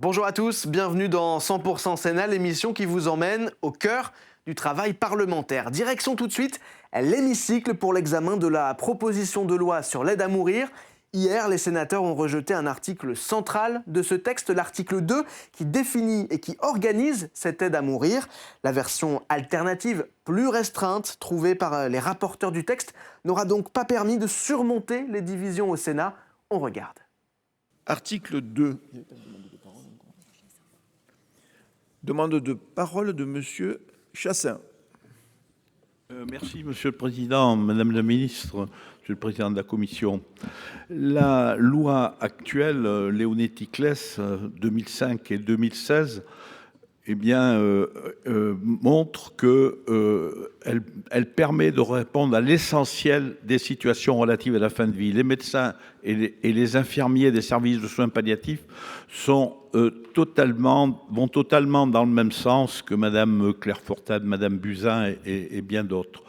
Bonjour à tous, bienvenue dans 100% Sénat, l'émission qui vous emmène au cœur du travail parlementaire. Direction tout de suite l'hémicycle pour l'examen de la proposition de loi sur l'aide à mourir. Hier, les sénateurs ont rejeté un article central de ce texte, l'article 2, qui définit et qui organise cette aide à mourir. La version alternative, plus restreinte, trouvée par les rapporteurs du texte, n'aura donc pas permis de surmonter les divisions au Sénat. On regarde. Article 2. Demande de parole de Monsieur Chassaing. Merci, Monsieur le Président, Madame la Ministre, Monsieur le Président de la Commission. La loi actuelle, Leonetti-Claes, 2005 et 2016, montre qu'elle permet de répondre à l'essentiel des situations relatives à la fin de vie. Les médecins et les infirmiers des services de soins palliatifs vont totalement dans le même sens que Madame Claire Fortade, Madame Buzyn et bien d'autres.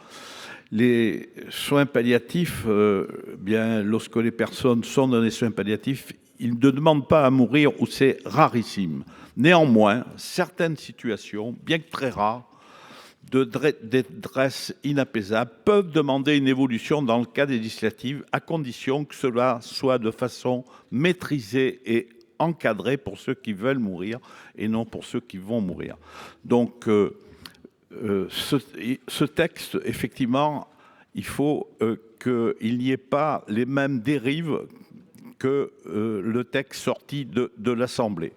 Les soins palliatifs, lorsque les personnes sont dans les soins palliatifs, ils ne demandent pas à mourir ou c'est rarissime. Néanmoins, certaines situations, bien que très rares, de détresse inapaisable peuvent demander une évolution dans le cadre législatif à condition que cela soit de façon maîtrisée et encadrée pour ceux qui veulent mourir et non pour ceux qui vont mourir. Donc, ce texte, effectivement, il faut qu'il n'y ait pas les mêmes dérives que le texte sorti de l'Assemblée.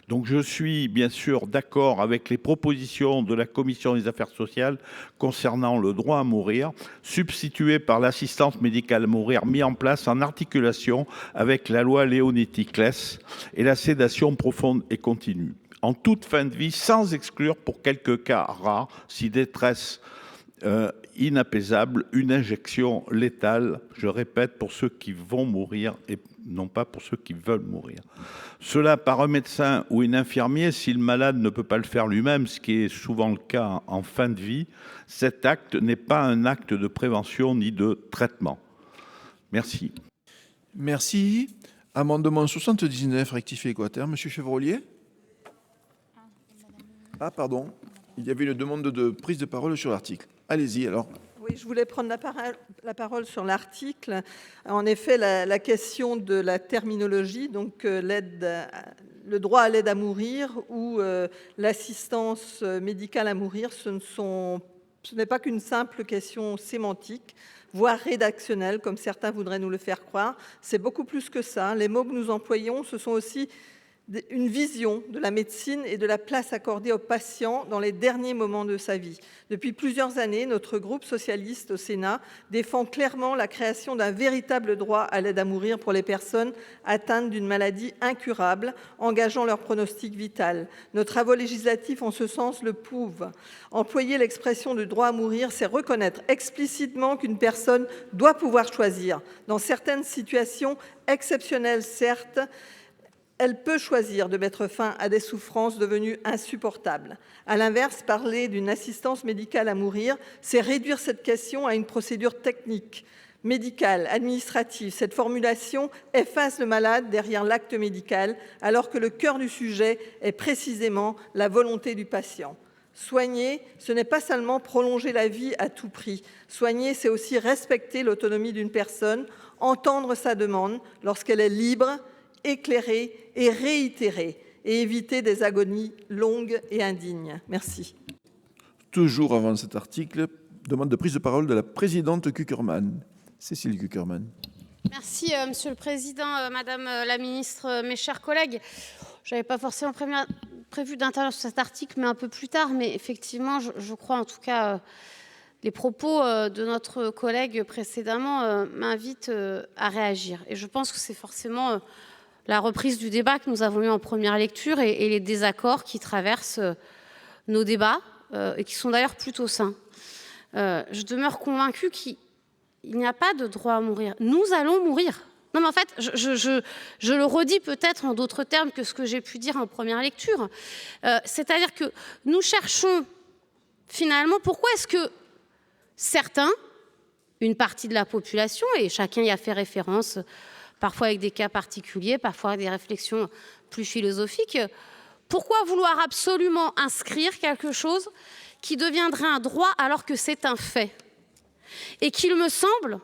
Donc je suis bien sûr d'accord avec les propositions de la Commission des affaires sociales concernant le droit à mourir, substitué par l'assistance médicale à mourir mis en place en articulation avec la loi Leonetti-Claes et la sédation profonde et continue. En toute fin de vie, sans exclure pour quelques cas rares, si détresse inapaisable, une injection létale, je répète, pour ceux qui vont mourir et non pas pour ceux qui veulent mourir. Cela par un médecin ou une infirmière, si le malade ne peut pas le faire lui-même, ce qui est souvent le cas en fin de vie, cet acte n'est pas un acte de prévention ni de traitement. Merci. Merci. Amendement 79, rectifié quater. Monsieur Chevrollier. Ah, pardon. Il y avait une demande de prise de parole sur l'article. Allez-y alors. Oui, je voulais prendre la parole sur l'article. En effet, la question de la terminologie, donc le droit à l'aide à mourir ou l'assistance médicale à mourir, ce n'est pas qu'une simple question sémantique, voire rédactionnelle, comme certains voudraient nous le faire croire. C'est beaucoup plus que ça. Les mots que nous employons, ce sont aussi une vision de la médecine et de la place accordée aux patients dans les derniers moments de sa vie. Depuis plusieurs années, notre groupe socialiste au Sénat défend clairement la création d'un véritable droit à l'aide à mourir pour les personnes atteintes d'une maladie incurable, engageant leur pronostic vital. Nos travaux législatifs en ce sens le prouvent. Employer l'expression de droit à mourir, c'est reconnaître explicitement qu'une personne doit pouvoir choisir. Dans certaines situations exceptionnelles, certes, elle peut choisir de mettre fin à des souffrances devenues insupportables. À l'inverse, parler d'une assistance médicale à mourir, c'est réduire cette question à une procédure technique, médicale, administrative. Cette formulation efface le malade derrière l'acte médical, alors que le cœur du sujet est précisément la volonté du patient. Soigner, ce n'est pas seulement prolonger la vie à tout prix. Soigner, c'est aussi respecter l'autonomie d'une personne, entendre sa demande lorsqu'elle est libre, éclairer et réitérer et éviter des agonies longues et indignes. Merci. Toujours avant cet article, demande de prise de parole de la présidente Cukierman. Cécile Cukierman. Merci, Monsieur le Président, Madame la Ministre, mes chers collègues. Je n'avais pas forcément prévu d'intervenir sur cet article, mais un peu plus tard. Mais effectivement, je crois en tout cas, les propos de notre collègue précédemment m'invitent à réagir. Et je pense que c'est forcément la reprise du débat que nous avons eu en première lecture et les désaccords qui traversent nos débats et qui sont d'ailleurs plutôt sains. Je demeure convaincue qu'il n'y a pas de droit à mourir. Nous allons mourir. Non, mais en fait, je le redis peut-être en d'autres termes que ce que j'ai pu dire en première lecture. C'est-à-dire que nous cherchons finalement pourquoi est-ce que certains, une partie de la population, et chacun y a fait référence, parfois avec des cas particuliers, parfois avec des réflexions plus philosophiques, Pourquoi vouloir absolument inscrire quelque chose qui deviendrait un droit alors que c'est un fait? Et qu'il me semble,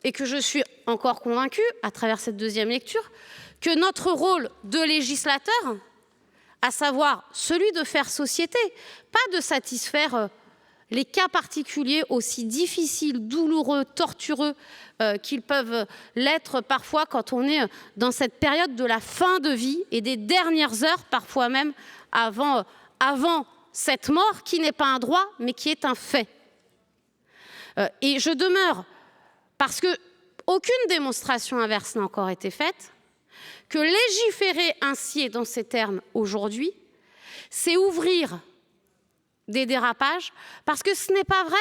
et que je suis encore convaincue à travers cette deuxième lecture, que notre rôle de législateur, à savoir celui de faire société, pas de satisfaire les cas particuliers aussi difficiles, douloureux, tortureux qu'ils peuvent l'être parfois quand on est dans cette période de la fin de vie et des dernières heures, parfois même avant cette mort qui n'est pas un droit mais qui est un fait. Et je demeure, parce qu'aucune démonstration inverse n'a encore été faite, que légiférer ainsi et dans ces termes aujourd'hui, c'est ouvrir des dérapages, parce que ce n'est pas vrai.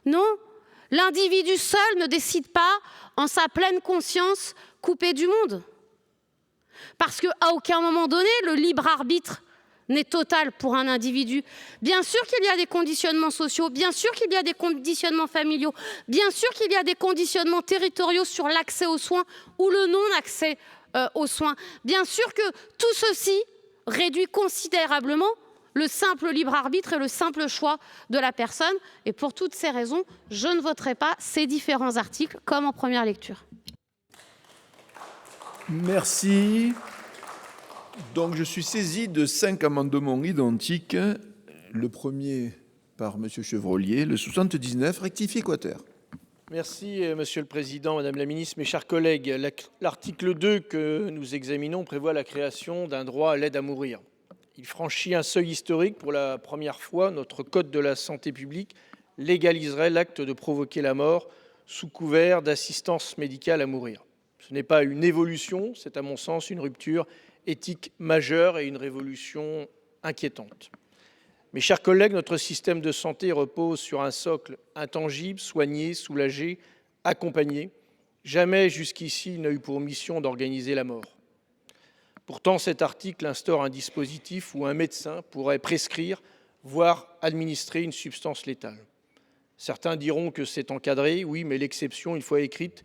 Non, l'individu seul ne décide pas en sa pleine conscience coupé du monde. Parce qu'à aucun moment donné, le libre arbitre n'est total pour un individu. Bien sûr qu'il y a des conditionnements sociaux, bien sûr qu'il y a des conditionnements familiaux, bien sûr qu'il y a des conditionnements territoriaux sur l'accès aux soins ou le non-accès aux soins. Bien sûr que tout ceci réduit considérablement le simple libre arbitre et le simple choix de la personne. Et pour toutes ces raisons, je ne voterai pas ces différents articles comme en première lecture. Merci. Donc, je suis saisi de 5 amendements identiques. Le premier par M. Chevrollier, le 79, rectifié quater. Merci, Monsieur le Président, Madame la Ministre, mes chers collègues. L'article 2 que nous examinons prévoit la création d'un droit à l'aide à mourir. Il franchit un seuil historique. Pour la première fois, notre Code de la santé publique légaliserait l'acte de provoquer la mort sous couvert d'assistance médicale à mourir. Ce n'est pas une évolution, c'est à mon sens une rupture éthique majeure et une révolution inquiétante. Mes chers collègues, notre système de santé repose sur un socle intangible, soigné, soulagé, accompagné. Jamais jusqu'ici il n'a eu pour mission d'organiser la mort. Pourtant, cet article instaure un dispositif où un médecin pourrait prescrire, voire administrer une substance létale. Certains diront que c'est encadré, oui, mais l'exception, une fois écrite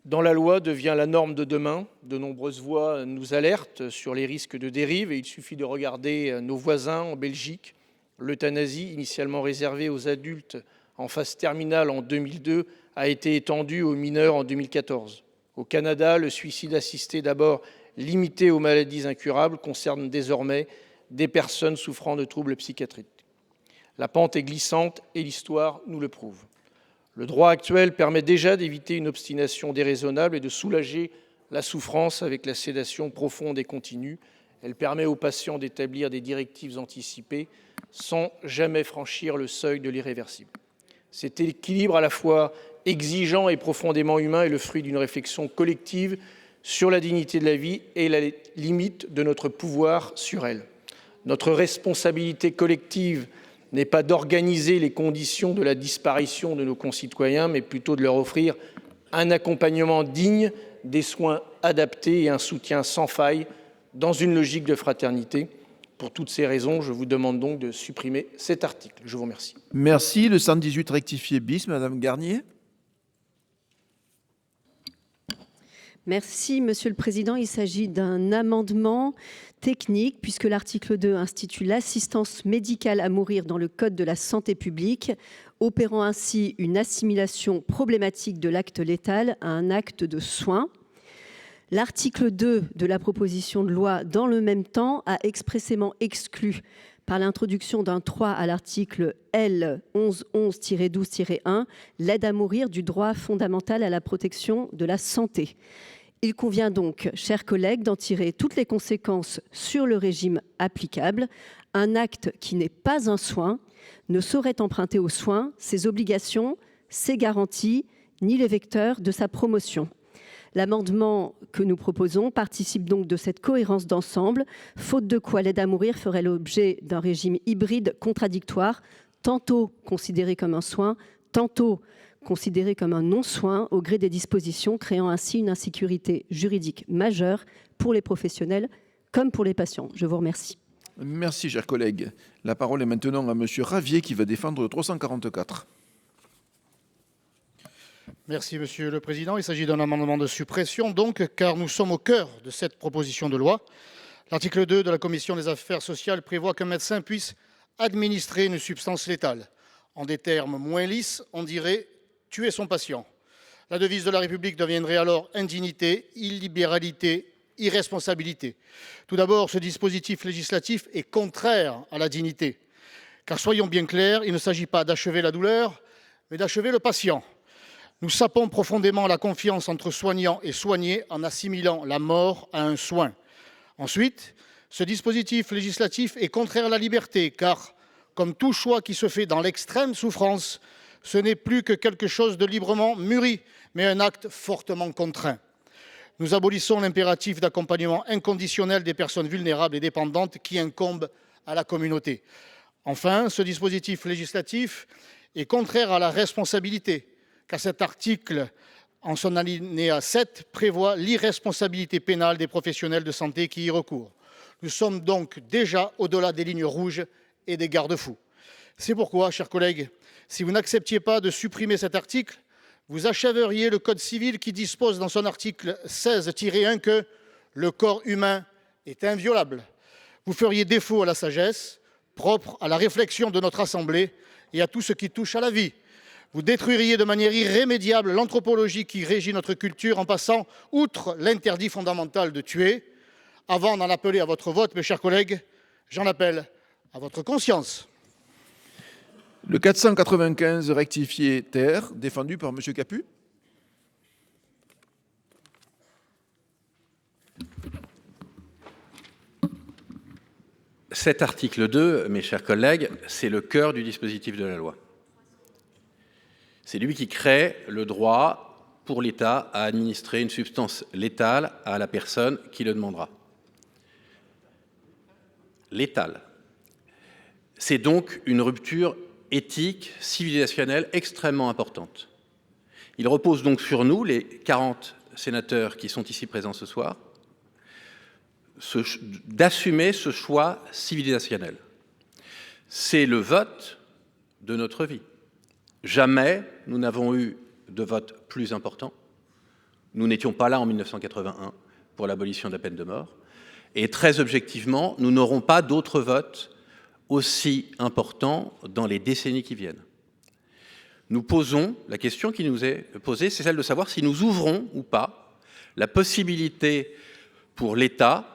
dans la loi, devient la norme de demain. De nombreuses voix nous alertent sur les risques de dérive et il suffit de regarder nos voisins en Belgique. L'euthanasie, initialement réservée aux adultes en phase terminale en 2002, a été étendue aux mineurs en 2014. Au Canada, le suicide assisté, d'abord limité aux maladies incurables, concerne désormais des personnes souffrant de troubles psychiatriques. La pente est glissante et l'histoire nous le prouve. Le droit actuel permet déjà d'éviter une obstination déraisonnable et de soulager la souffrance avec la sédation profonde et continue. Elle permet aux patients d'établir des directives anticipées sans jamais franchir le seuil de l'irréversible. Cet équilibre à la fois exigeant et profondément humain est le fruit d'une réflexion collective sur la dignité de la vie et la limite de notre pouvoir sur elle. Notre responsabilité collective n'est pas d'organiser les conditions de la disparition de nos concitoyens, mais plutôt de leur offrir un accompagnement digne, des soins adaptés et un soutien sans faille dans une logique de fraternité. Pour toutes ces raisons, je vous demande donc de supprimer cet article. Je vous remercie. Merci. Le 118 rectifié bis, Madame Garnier. Merci, Monsieur le Président. Il s'agit d'un amendement technique puisque l'article 2 institue l'assistance médicale à mourir dans le Code de la santé publique, opérant ainsi une assimilation problématique de l'acte létal à un acte de soin. L'article 2 de la proposition de loi, dans le même temps, a expressément exclu par l'introduction d'un 3 à l'article L. 1111-12-1 l'aide à mourir du droit fondamental à la protection de la santé. Il convient donc, chers collègues, d'en tirer toutes les conséquences sur le régime applicable. Un acte qui n'est pas un soin ne saurait emprunter aux soins ses obligations, ses garanties, ni les vecteurs de sa promotion. L'amendement que nous proposons participe donc de cette cohérence d'ensemble, faute de quoi l'aide à mourir ferait l'objet d'un régime hybride contradictoire, tantôt considéré comme un soin, tantôt considéré comme un non-soin au gré des dispositions, créant ainsi une insécurité juridique majeure pour les professionnels comme pour les patients. Je vous remercie. Merci, chers collègues. La parole est maintenant à Monsieur Ravier qui va défendre le 344. Merci, Monsieur le Président. Il s'agit d'un amendement de suppression, donc, car nous sommes au cœur de cette proposition de loi. L'article 2 de la commission des affaires sociales prévoit qu'un médecin puisse administrer une substance létale. En des termes moins lisses, on dirait tuer son patient. La devise de la République deviendrait alors indignité, illibéralité, irresponsabilité. Tout d'abord, ce dispositif législatif est contraire à la dignité. Car soyons bien clairs, il ne s'agit pas d'achever la douleur, mais d'achever le patient. Nous sapons profondément la confiance entre soignants et soignés en assimilant la mort à un soin. Ensuite, ce dispositif législatif est contraire à la liberté, car, comme tout choix qui se fait dans l'extrême souffrance, ce n'est plus que quelque chose de librement mûri, mais un acte fortement contraint. Nous abolissons l'impératif d'accompagnement inconditionnel des personnes vulnérables et dépendantes qui incombe à la communauté. Enfin, ce dispositif législatif est contraire à la responsabilité, car cet article, en son alinéa 7, prévoit l'irresponsabilité pénale des professionnels de santé qui y recourent. Nous sommes donc déjà au-delà des lignes rouges et des garde-fous. C'est pourquoi, chers collègues, si vous n'acceptiez pas de supprimer cet article, vous achèveriez le Code civil qui dispose dans son article 16-1 que le corps humain est inviolable. Vous feriez défaut à la sagesse, propre à la réflexion de notre Assemblée et à tout ce qui touche à la vie. Vous détruiriez de manière irrémédiable l'anthropologie qui régit notre culture en passant outre l'interdit fondamental de tuer. Avant d'en appeler à votre vote, mes chers collègues, j'en appelle à votre conscience. Le 495 rectifié terre, défendu par M. Capu. Cet article 2, mes chers collègues, c'est le cœur du dispositif de la loi. C'est lui qui crée le droit pour l'État à administrer une substance létale à la personne qui le demandera. Létale. C'est donc une rupture éthique, civilisationnelle extrêmement importante. Il repose donc sur nous, les 40 sénateurs qui sont ici présents ce soir, d'assumer ce choix civilisationnel. C'est le vote de notre vie. Jamais nous n'avons eu de vote plus important. Nous n'étions pas là en 1981 pour l'abolition de la peine de mort. Et très objectivement, nous n'aurons pas d'autres votes aussi importants dans les décennies qui viennent. Nous posons, la question qui nous est posée, c'est celle de savoir si nous ouvrons ou pas la possibilité pour l'État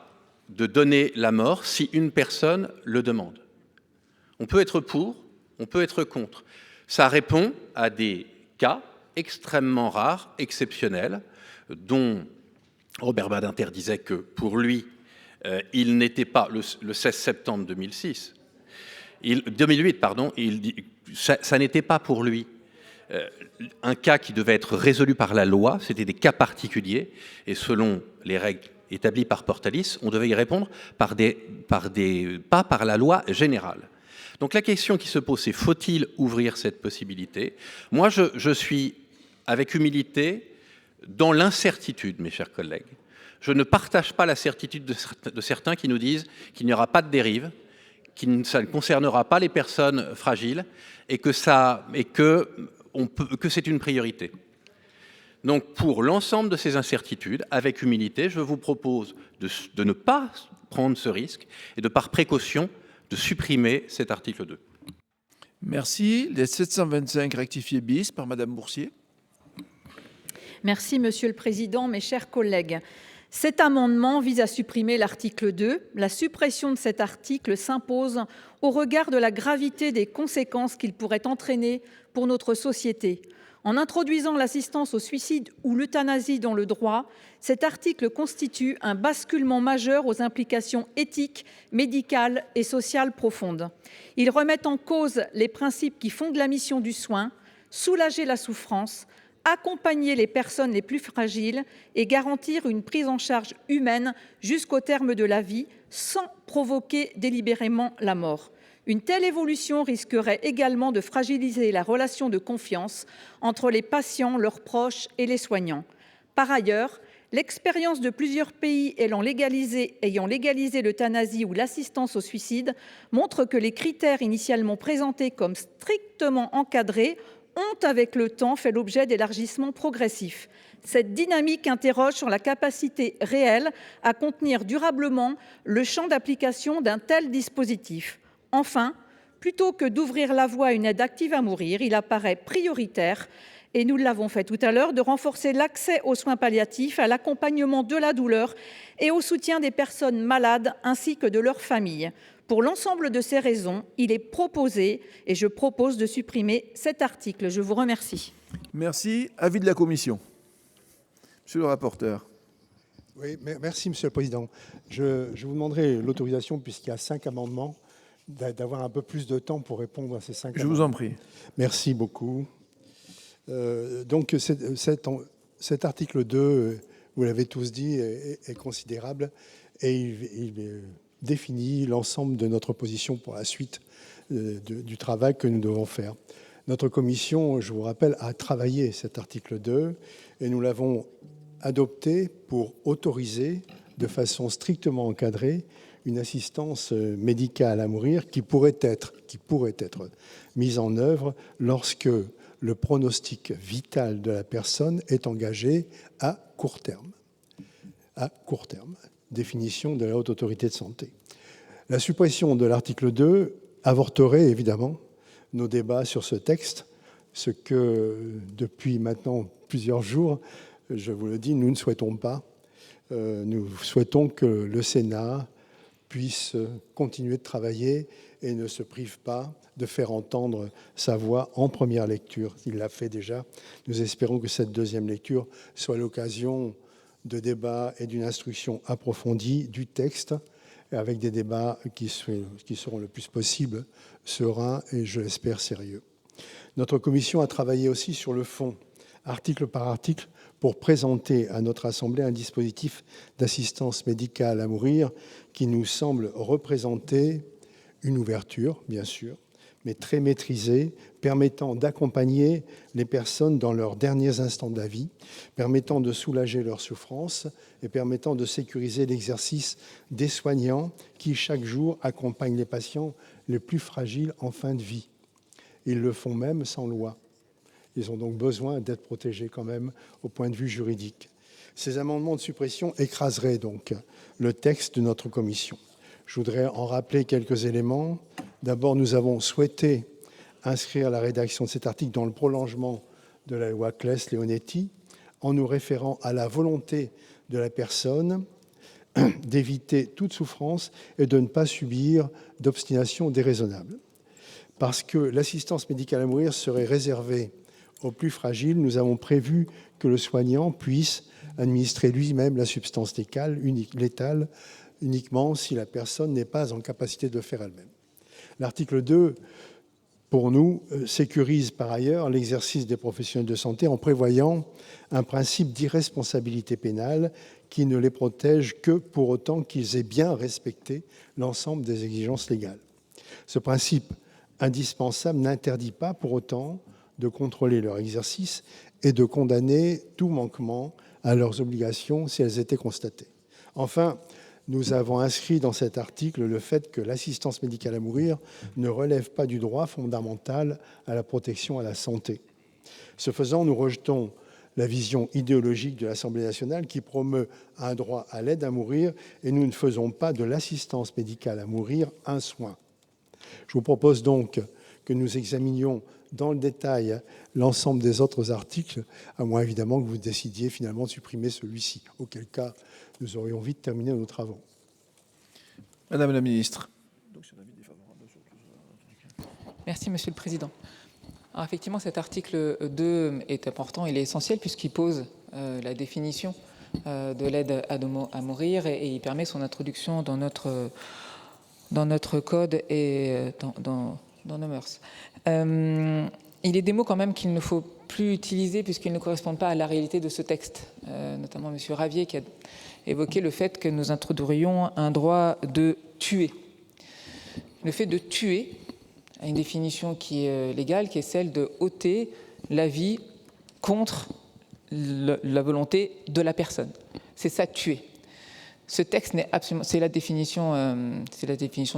de donner la mort si une personne le demande. On peut être pour, on peut être contre. Ça répond à des cas extrêmement rares, exceptionnels, dont Robert Badinter disait que pour lui, il n'était pas, le 16 septembre 2008, ça n'était pas pour lui un cas qui devait être résolu par la loi, c'était des cas particuliers, et selon les règles établies par Portalis, on devait y répondre pas par la loi générale. Donc la question qui se pose, c'est faut-il ouvrir cette possibilité? Moi, je suis, avec humilité, dans l'incertitude, mes chers collègues. Je ne partage pas la certitude de certains qui nous disent qu'il n'y aura pas de dérive, ça ne concernera pas les personnes fragiles et que c'est une priorité. Donc, pour l'ensemble de ces incertitudes, avec humilité, je vous propose de ne pas prendre ce risque et de, par précaution, de supprimer cet article 2. Merci. Les 725 rectifiés bis par Madame Bourcier. Merci, Monsieur le Président, mes chers collègues. Cet amendement vise à supprimer l'article 2. La suppression de cet article s'impose au regard de la gravité des conséquences qu'il pourrait entraîner pour notre société. En introduisant l'assistance au suicide ou l'euthanasie dans le droit, cet article constitue un basculement majeur aux implications éthiques, médicales et sociales profondes. Il remet en cause les principes qui fondent la mission du soin, soulager la souffrance, accompagner les personnes les plus fragiles et garantir une prise en charge humaine jusqu'au terme de la vie sans provoquer délibérément la mort. Une telle évolution risquerait également de fragiliser la relation de confiance entre les patients, leurs proches et les soignants. Par ailleurs, l'expérience de plusieurs pays ayant légalisé l'euthanasie ou l'assistance au suicide montre que les critères initialement présentés comme strictement encadrés ont avec le temps fait l'objet d'élargissements progressifs. Cette dynamique interroge sur la capacité réelle à contenir durablement le champ d'application d'un tel dispositif. Enfin, plutôt que d'ouvrir la voie à une aide active à mourir, il apparaît prioritaire, et nous l'avons fait tout à l'heure, de renforcer l'accès aux soins palliatifs, à l'accompagnement de la douleur et au soutien des personnes malades ainsi que de leurs familles. Pour l'ensemble de ces raisons, il est proposé et je propose de supprimer cet article. Je vous remercie. Merci. Avis de la commission. Monsieur le rapporteur. Oui, merci, Monsieur le Président. Je vous demanderai l'autorisation, puisqu'il y a 5 amendements, d'avoir un peu plus de temps pour répondre à ces 5 amendements. Je vous en prie. Merci beaucoup. Donc, cet article 2, vous l'avez tous dit, est considérable et il définit l'ensemble de notre position pour la suite du travail que nous devons faire. Notre commission, je vous rappelle, a travaillé cet article 2 et nous l'avons adopté pour autoriser de façon strictement encadrée une assistance médicale à mourir qui pourrait être mise en œuvre lorsque le pronostic vital de la personne est engagé à court terme. À court terme, définition de la Haute Autorité de Santé. La suppression de l'article 2 avorterait évidemment nos débats sur ce texte, ce que depuis maintenant plusieurs jours, je vous le dis, nous ne souhaitons pas. Nous souhaitons que le Sénat puisse continuer de travailler et ne se prive pas de faire entendre sa voix en première lecture. Il l'a fait déjà. Nous espérons que cette deuxième lecture soit l'occasion de débats et d'une instruction approfondie du texte, avec des débats qui seront le plus possible sereins et, je l'espère, sérieux. Notre commission a travaillé aussi sur le fond, article par article, pour présenter à notre Assemblée un dispositif d'assistance médicale à mourir qui nous semble représenter une ouverture, bien sûr, mais très maîtrisée, permettant d'accompagner les personnes dans leurs derniers instants de la vie, permettant de soulager leurs souffrances et permettant de sécuriser l'exercice des soignants qui, chaque jour, accompagnent les patients les plus fragiles en fin de vie. Ils le font même sans loi. Ils ont donc besoin d'être protégés quand même au point de vue juridique. Ces amendements de suppression écraseraient donc le texte de notre commission. Je voudrais en rappeler quelques éléments. D'abord, nous avons souhaité inscrire la rédaction de cet article dans le prolongement de la loi Claes-Leonetti, en nous référant à la volonté de la personne d'éviter toute souffrance et de ne pas subir d'obstination déraisonnable. Parce que l'assistance médicale à mourir serait réservée aux plus fragiles, nous avons prévu que le soignant puisse administrer lui-même la substance létale uniquement si la personne n'est pas en capacité de le faire elle-même. L'article 2, pour nous, sécurise par ailleurs l'exercice des professionnels de santé en prévoyant un principe d'irresponsabilité pénale qui ne les protège que pour autant qu'ils aient bien respecté l'ensemble des exigences légales. Ce principe indispensable n'interdit pas pour autant de contrôler leur exercice et de condamner tout manquement à leurs obligations si elles étaient constatées. Enfin, nous avons inscrit dans cet article le fait que l'assistance médicale à mourir ne relève pas du droit fondamental à la protection à la santé. Ce faisant, nous rejetons la vision idéologique de l'Assemblée nationale qui promeut un droit à l'aide à mourir et nous ne faisons pas de l'assistance médicale à mourir un soin. Je vous propose donc que nous examinions dans le détail l'ensemble des autres articles, à moins évidemment que vous décidiez finalement de supprimer celui-ci, auquel cas nous aurions vite terminé nos travaux. Madame la ministre. Merci, Monsieur le Président. Alors, effectivement, cet article 2 est important, il est essentiel puisqu'il pose la définition de l'aide à mourir et il permet son introduction dans notre code et dans nos mœurs. Il est des mots quand même qu'il ne faut plus utiliser puisqu'ils ne correspondent pas à la réalité de ce texte, notamment M. Ravier qui a évoqué le fait que nous introduirions un droit de tuer. Le fait de tuer a une définition qui est légale, qui est celle de ôter la vie contre la volonté de la personne. C'est ça, tuer. Ce texte n'est absolument, c'est la définition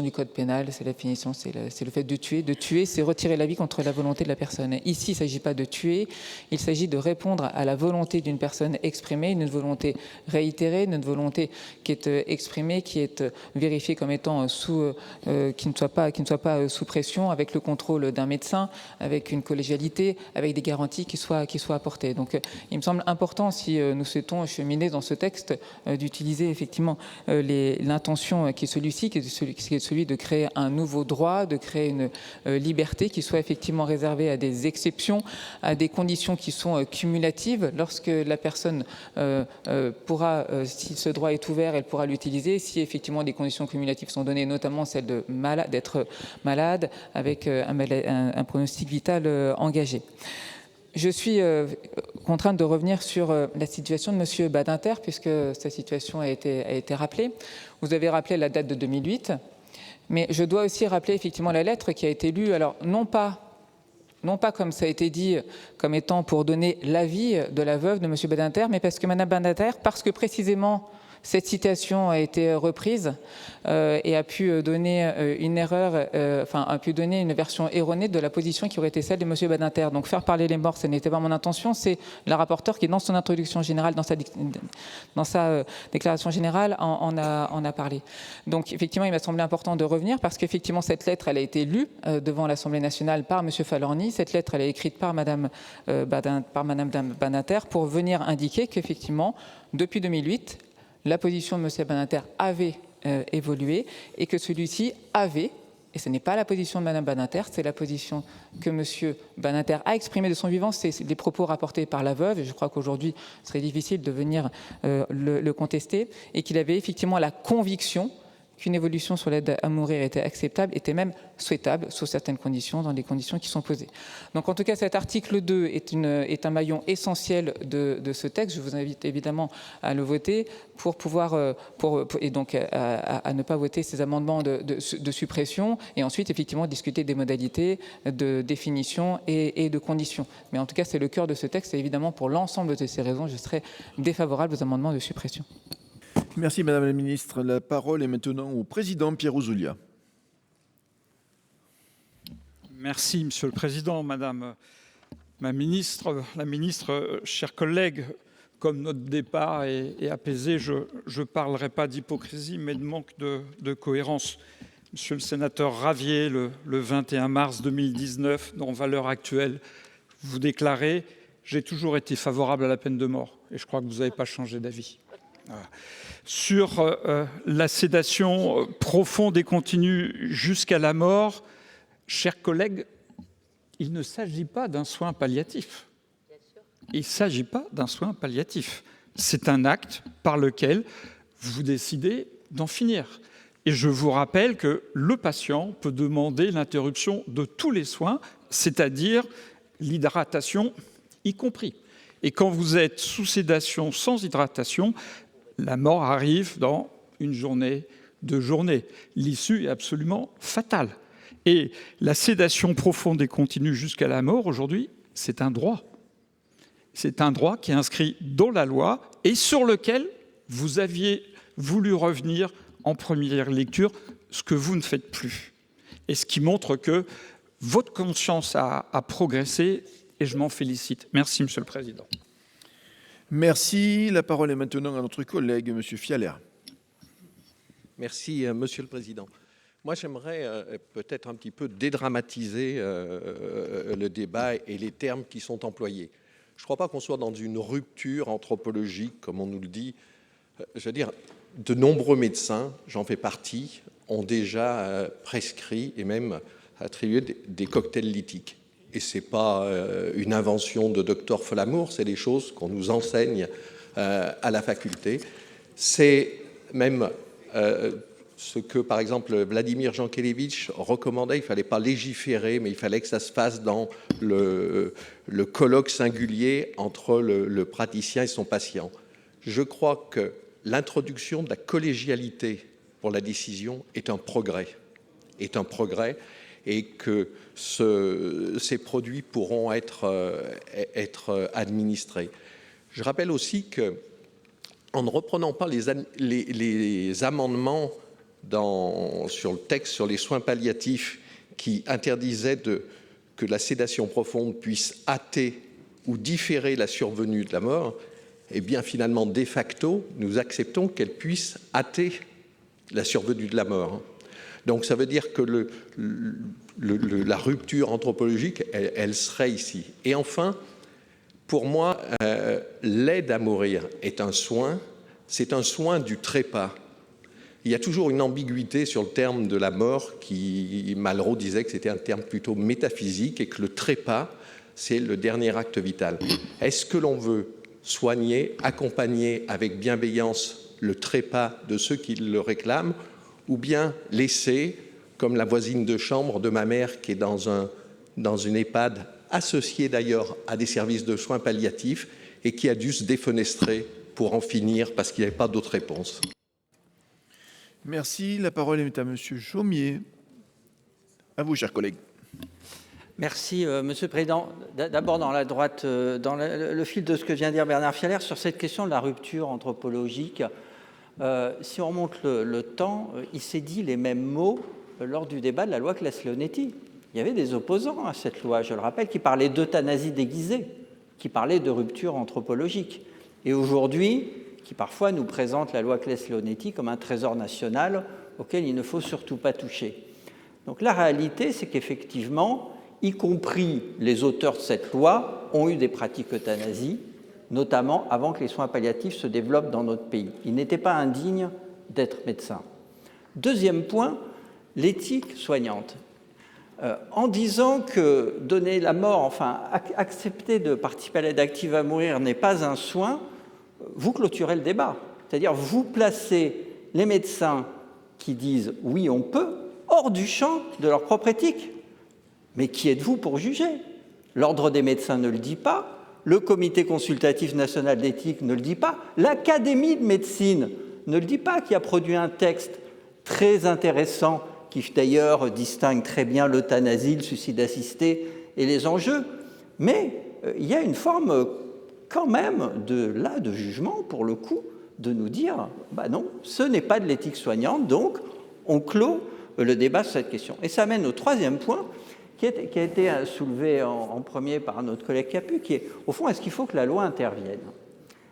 du code pénal, c'est le fait de tuer. De tuer, c'est retirer la vie contre la volonté de la personne. Ici, il ne s'agit pas de tuer, il s'agit de répondre à la volonté d'une personne exprimée, une volonté réitérée, une volonté qui est exprimée, qui est vérifiée comme étant qui ne soit pas sous pression, avec le contrôle d'un médecin, avec une collégialité, avec des garanties qui soient apportées. Donc, il me semble important, si nous souhaitons cheminer dans ce texte, d'utiliser effectivement l'intention qui est celui-ci, qui est celui de créer un nouveau droit, de créer une liberté qui soit effectivement réservée à des exceptions, à des conditions qui sont cumulatives. Lorsque la personne pourra, si ce droit est ouvert, elle pourra l'utiliser. Si effectivement des conditions cumulatives sont données, notamment celle d'être malade, avec un pronostic vital engagé. Je suis contrainte de revenir sur la situation de M. Badinter, puisque sa situation a été rappelée. Vous avez rappelé la date de 2008, mais je dois aussi rappeler effectivement la lettre qui a été lue, alors non pas comme ça a été dit, comme étant pour donner l'avis de la veuve de M. Badinter, mais parce que Mme Badinter, parce que précisément cette citation a été reprise et a pu donner une erreur, a pu donner une version erronée de la position qui aurait été celle de M. Badinter. Donc faire parler les morts, ce n'était pas mon intention, c'est la rapporteure qui, dans son introduction générale, dans sa déclaration générale, en a parlé. Donc effectivement, il m'a semblé important de revenir parce qu'effectivement, cette lettre, elle a été lue devant l'Assemblée nationale par M. Falorni. Cette lettre, elle est écrite par Mme Badinter pour venir indiquer qu'effectivement, depuis 2008, la position de M. Badinter avait évolué et que celui-ci avait, et ce n'est pas la position de Mme Badinter, c'est la position que M. Badinter a exprimée de son vivant, c'est les propos rapportés par la veuve, et je crois qu'aujourd'hui, ce serait difficile de venir le contester, et qu'il avait effectivement la conviction qu'une évolution sur l'aide à mourir était acceptable, était même souhaitable, sous certaines conditions, dans les conditions qui sont posées. Donc en tout cas, cet article 2 est un maillon essentiel de ce texte. Je vous invite évidemment à le voter pour pouvoir, et donc à ne pas voter ces amendements de suppression, et ensuite effectivement discuter des modalités de définition et de conditions. Mais en tout cas, c'est le cœur de ce texte, et évidemment, pour l'ensemble de ces raisons, je serai défavorable aux amendements de suppression. Merci Madame la Ministre. La parole est maintenant au Président Pierre Ouzoulias. Merci Monsieur le Président, Madame la Ministre, chers collègues. Comme notre débat est apaisé, je ne parlerai pas d'hypocrisie, mais de manque de cohérence. Monsieur le sénateur Ravier, le 21 mars 2019, dans Valeurs actuelles, vous déclarez « J'ai toujours été favorable à la peine de mort ». Et je crois que vous n'avez pas changé d'avis. Voilà. Sur la sédation profonde et continue jusqu'à la mort, chers collègues, il ne s'agit pas d'un soin palliatif. Il ne s'agit pas d'un soin palliatif. C'est un acte par lequel vous décidez d'en finir. Et je vous rappelle que le patient peut demander l'interruption de tous les soins, c'est-à-dire l'hydratation y compris. Et quand vous êtes sous sédation sans hydratation, la mort arrive dans une journée, 2 journées. L'issue est absolument fatale. Et la sédation profonde et continue jusqu'à la mort, aujourd'hui, c'est un droit. C'est un droit qui est inscrit dans la loi et sur lequel vous aviez voulu revenir en première lecture, ce que vous ne faites plus. Et ce qui montre que votre conscience a progressé et je m'en félicite. Merci, Monsieur le Président. Merci. La parole est maintenant à notre collègue, M. Fialer. Merci, Monsieur le Président. Moi, j'aimerais peut-être un petit peu dédramatiser le débat et les termes qui sont employés. Je ne crois pas qu'on soit dans une rupture anthropologique, comme on nous le dit. Je veux dire, de nombreux médecins, j'en fais partie, ont déjà prescrit et même attribué des cocktails lithiques. Et ce n'est pas une invention de Dr Folamour, c'est des choses qu'on nous enseigne à la faculté. C'est même ce que, par exemple, Vladimir Jankélévitch recommandait. Il ne fallait pas légiférer, mais il fallait que ça se fasse dans le colloque singulier entre le praticien et son patient. Je crois que l'introduction de la collégialité pour la décision est un progrès. Et que ces produits pourront être administrés. Je rappelle aussi qu'il en ne reprenant pas les amendements sur le texte sur les soins palliatifs qui interdisaient que la sédation profonde puisse hâter ou différer la survenue de la mort, eh bien finalement, de facto, nous acceptons qu'elle puisse hâter la survenue de la mort. Donc ça veut dire que la rupture anthropologique, elle serait ici. Et enfin, pour moi, l'aide à mourir est un soin, c'est un soin du trépas. Il y a toujours une ambiguïté sur le terme de la mort qui, Malraux disait que c'était un terme plutôt métaphysique et que le trépas, c'est le dernier acte vital. Est-ce que l'on veut soigner, accompagner avec bienveillance le trépas de ceux qui le réclament, ou bien laisser, comme la voisine de chambre de ma mère qui est dans une EHPAD, associée d'ailleurs à des services de soins palliatifs et qui a dû se défenestrer pour en finir parce qu'il n'y avait pas d'autre réponse. Merci. La parole est à Monsieur Chaumier. À vous, chers collègues. Merci, Monsieur le Président. D'abord, dans le fil de ce que vient de dire Bernard Fialaire, sur cette question de la rupture anthropologique, si on remonte le temps, il s'est dit les mêmes mots lors du débat de la loi Claes-Leonetti. Il y avait des opposants à cette loi, je le rappelle, qui parlaient d'euthanasie déguisée, qui parlaient de rupture anthropologique. Et aujourd'hui, qui parfois nous présentent la loi Claes-Leonetti comme un trésor national auquel il ne faut surtout pas toucher. Donc la réalité, c'est qu'effectivement, y compris les auteurs de cette loi, ont eu des pratiques euthanasie, notamment avant que les soins palliatifs se développent dans notre pays. Ils n'étaient pas indignes d'être médecins. Deuxième point, l'éthique soignante. En disant que donner la mort, enfin accepter de participer à l'aide active à mourir n'est pas un soin, vous clôturez le débat. C'est-à-dire vous placez les médecins qui disent « oui, on peut » hors du champ de leur propre éthique. Mais qui êtes-vous pour juger? L'Ordre des médecins ne le dit pas, le Comité consultatif national d'éthique ne le dit pas, l'Académie de médecine ne le dit pas, qui a produit un texte très intéressant qui d'ailleurs distingue très bien l'euthanasie, le suicide assisté et les enjeux. Mais il y a une forme quand même de jugement, pour le coup, de nous dire bah non, ce n'est pas de l'éthique soignante, donc on clôt le débat sur cette question. Et ça mène au troisième point, qui a été soulevé en premier par notre collègue Capu, qui est, au fond, est-ce qu'il faut que la loi intervienne?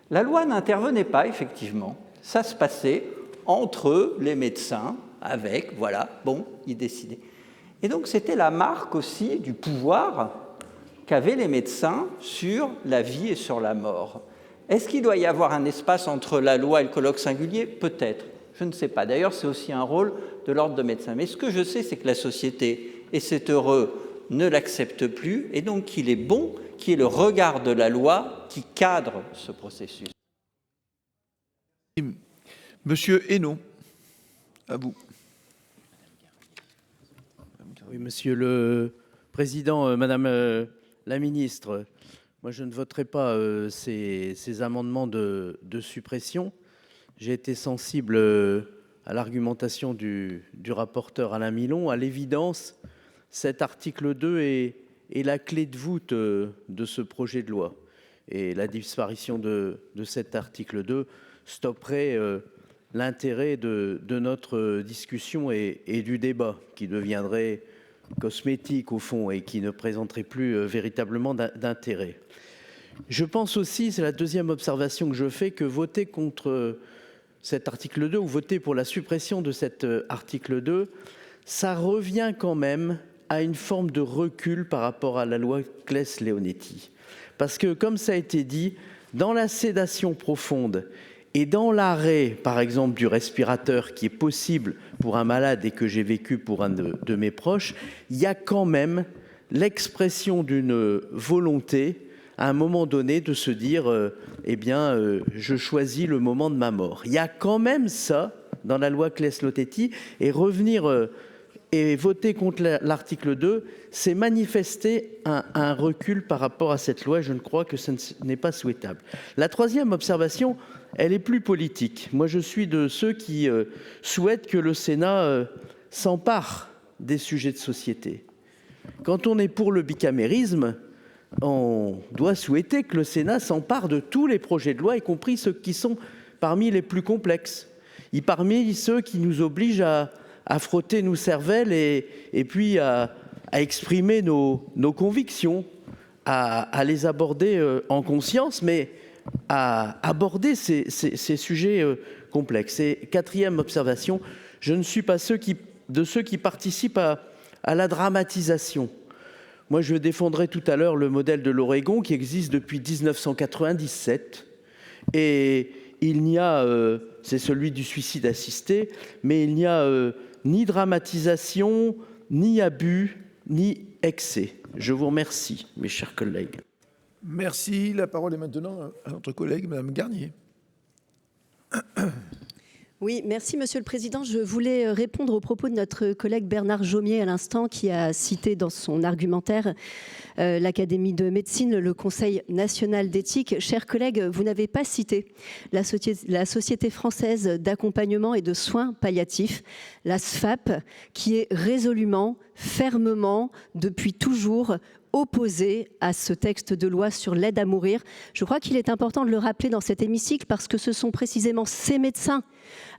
La loi n'intervenait pas, effectivement. Ça se passait entre les médecins, avec, voilà, bon, ils décidaient. Et donc, c'était la marque aussi du pouvoir qu'avaient les médecins sur la vie et sur la mort. Est-ce qu'il doit y avoir un espace entre la loi et le colloque singulier? Peut-être, je ne sais pas. D'ailleurs, c'est aussi un rôle de l'ordre de médecins. Mais ce que je sais, c'est que la société, et c'est heureux, ne l'accepte plus, et donc qu'il est bon qu'il y ait le regard de la loi qui cadre ce processus. Monsieur Hénaud, à vous. Oui, Monsieur le Président, Madame la Ministre, moi je ne voterai pas ces amendements de suppression. J'ai été sensible à l'argumentation du rapporteur Alain Milon. À l'évidence, cet article 2 est la clé de voûte de ce projet de loi. Et la disparition de cet article 2 stopperait l'intérêt de notre discussion et du débat, qui deviendrait cosmétique au fond et qui ne présenterait plus véritablement d'intérêt. Je pense aussi, c'est la deuxième observation que je fais, que voter contre cet article 2 ou voter pour la suppression de cet article 2, ça revient quand même à une forme de recul par rapport à la loi Claes-Leonetti. Parce que, comme ça a été dit, dans la sédation profonde et dans l'arrêt, par exemple, du respirateur qui est possible pour un malade et que j'ai vécu pour un de mes proches, il y a quand même l'expression d'une volonté, à un moment donné, de se dire eh bien, je choisis le moment de ma mort. Il y a quand même ça dans la loi Claes-Leonetti, et revenir et voter contre l'article 2, c'est manifester un recul par rapport à cette loi. Je ne crois que ce n'est pas souhaitable. La troisième observation, elle est plus politique. Moi, je suis de ceux qui souhaitent que le Sénat s'empare des sujets de société. Quand on est pour le bicamérisme, on doit souhaiter que le Sénat s'empare de tous les projets de loi, y compris ceux qui sont parmi les plus complexes, parmi ceux qui nous obligent à frotter nos cervelles et puis à exprimer nos convictions, à les aborder en conscience, mais à aborder ces sujets complexes. Et quatrième observation, je ne suis pas de ceux qui participent à la dramatisation. Moi, je défendrai tout à l'heure le modèle de l'Oregon qui existe depuis 1997. Et il n'y a, c'est celui du suicide assisté, mais il n'y a ni dramatisation, ni abus, ni excès. Je vous remercie, mes chers collègues. Merci. La parole est maintenant à notre collègue, Madame Garnier. Oui, merci Monsieur le Président. Je voulais répondre aux propos de notre collègue Bernard Jomier à l'instant, qui a cité dans son argumentaire l'Académie de médecine, le Conseil national d'éthique. Chers collègues, vous n'avez pas cité la Société française d'accompagnement et de soins palliatifs, la SFAP, qui est résolument, fermement, depuis toujours, opposé à ce texte de loi sur l'aide à mourir. Je crois qu'il est important de le rappeler dans cet hémicycle parce que ce sont précisément ces médecins,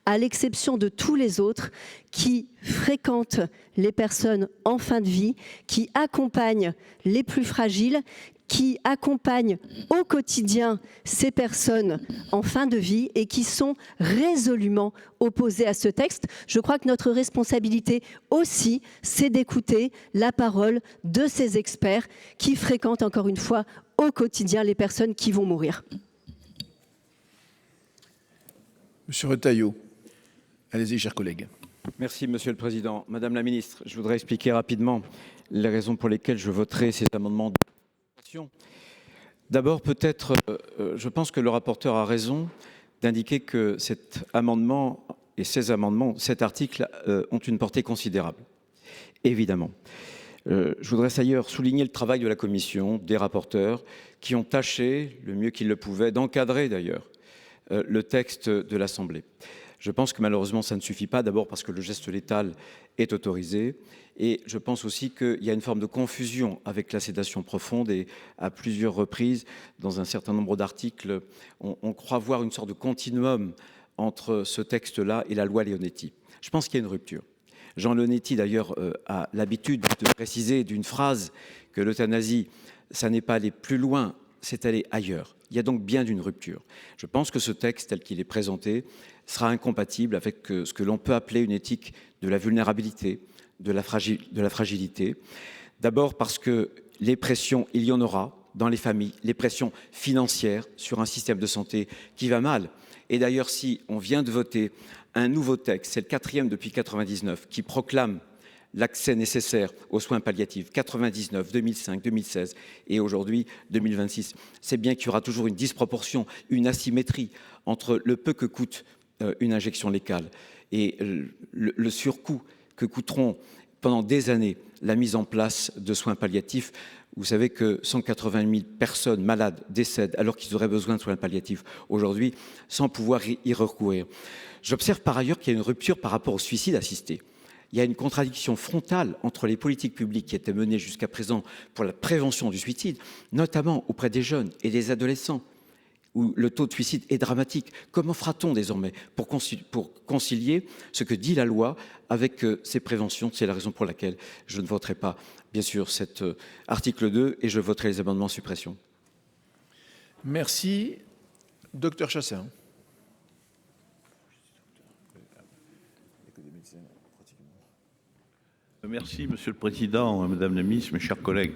à l'exception de tous les autres, qui fréquentent les personnes en fin de vie, qui accompagnent les plus fragiles, qui accompagnent au quotidien ces personnes en fin de vie et qui sont résolument opposés à ce texte. Je crois que notre responsabilité aussi, c'est d'écouter la parole de ces experts qui fréquentent encore une fois au quotidien les personnes qui vont mourir. Monsieur Retailleau, allez-y, chers collègues. Merci, Monsieur le Président. Madame la Ministre, je voudrais expliquer rapidement les raisons pour lesquelles je voterai ces amendements. D'abord, peut-être, je pense que le rapporteur a raison d'indiquer que cet amendement et ces amendements, cet article, ont une portée considérable, évidemment. Je voudrais d'ailleurs souligner le travail de la Commission, des rapporteurs, qui ont tâché, le mieux qu'ils le pouvaient, d'encadrer d'ailleurs le texte de l'Assemblée. Je pense que malheureusement, ça ne suffit pas, d'abord parce que le geste létal est autorisé, et je pense aussi qu'il y a une forme de confusion avec la sédation profonde, et à plusieurs reprises, dans un certain nombre d'articles, on croit voir une sorte de continuum entre ce texte-là et la loi Leonetti. Je pense qu'il y a une rupture. Jean Leonetti, d'ailleurs, a l'habitude de préciser d'une phrase que l'euthanasie, ça n'est pas aller plus loin, c'est aller ailleurs. Il y a donc bien d'une rupture. Je pense que ce texte, tel qu'il est présenté, sera incompatible avec ce que l'on peut appeler une éthique de la vulnérabilité, de la fragilité. D'abord parce que les pressions, il y en aura dans les familles, les pressions financières sur un système de santé qui va mal. Et d'ailleurs, si on vient de voter un nouveau texte, c'est le 4e depuis 1999, qui proclame l'accès nécessaire aux soins palliatifs, 99, 2005, 2016 et aujourd'hui 2026. C'est bien qu'il y aura toujours une disproportion, une asymétrie entre le peu que coûte une injection létale et le surcoût que coûteront pendant des années la mise en place de soins palliatifs. Vous savez que 180 000 personnes malades décèdent alors qu'ils auraient besoin de soins palliatifs aujourd'hui sans pouvoir y recourir. J'observe par ailleurs qu'il y a une rupture par rapport au suicide assisté. Il y a une contradiction frontale entre les politiques publiques qui étaient menées jusqu'à présent pour la prévention du suicide, notamment auprès des jeunes et des adolescents, où le taux de suicide est dramatique. Comment fera-t-on désormais pour concilier ce que dit la loi avec ces préventions? C'est la raison pour laquelle je ne voterai pas, bien sûr, cet article 2 et je voterai les amendements de suppression. Merci. Docteur Chassaing. Merci, Monsieur le Président, Madame la Ministre, mes chers collègues.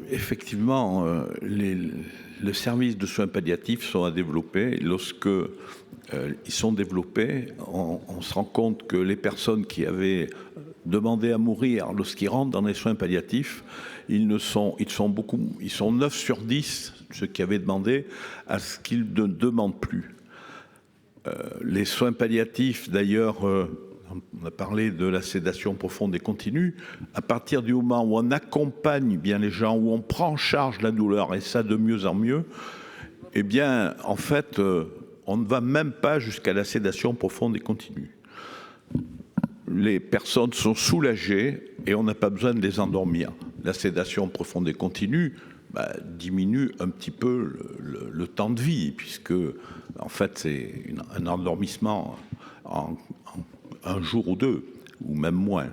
Effectivement, les services de soins palliatifs sont à développer. Lorsque ils sont développés, on se rend compte que les personnes qui avaient demandé à mourir, lorsqu'ils rentrent dans les soins palliatifs, ils sont 9 sur 10, ceux qui avaient demandé, à ce qu'ils ne demandent plus. Les soins palliatifs, d'ailleurs, on a parlé de la sédation profonde et continue. À partir du moment où on accompagne bien les gens, où on prend en charge la douleur, et ça de mieux en mieux, eh bien, en fait, on ne va même pas jusqu'à la sédation profonde et continue. Les personnes sont soulagées et on n'a pas besoin de les endormir. La sédation profonde et continue, diminue un petit peu le temps de vie, puisque en fait c'est un endormissement en un jour ou deux, ou même moins.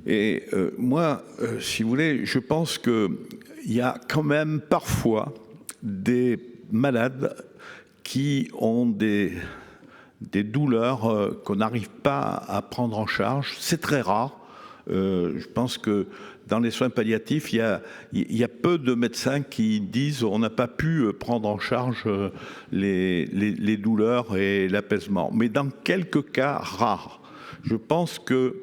Et moi, si vous voulez, je pense qu'il y a quand même parfois des malades qui ont des douleurs qu'on n'arrive pas à prendre en charge. C'est très rare. Je pense que dans les soins palliatifs, il y a peu de médecins qui disent on n'a pas pu prendre en charge les douleurs et l'apaisement. Mais dans quelques cas rares, je pense que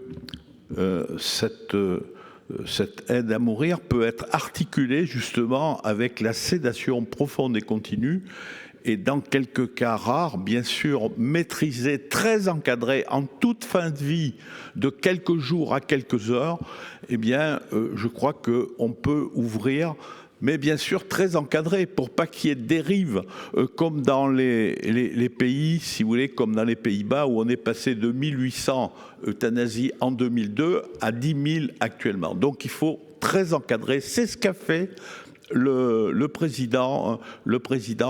cette aide à mourir peut être articulée justement avec la sédation profonde et continue. Et dans quelques cas rares, bien sûr, maîtrisé, très encadré, en toute fin de vie, de quelques jours à quelques heures, eh bien, je crois qu'on peut ouvrir, mais bien sûr très encadré, pour pas qu'il y ait de dérives, comme dans les pays, si vous voulez, comme dans les Pays-Bas, où on est passé de 1800 euthanasies en 2002 à 10 000 actuellement. Donc il faut très encadrer. C'est ce qu'a fait le président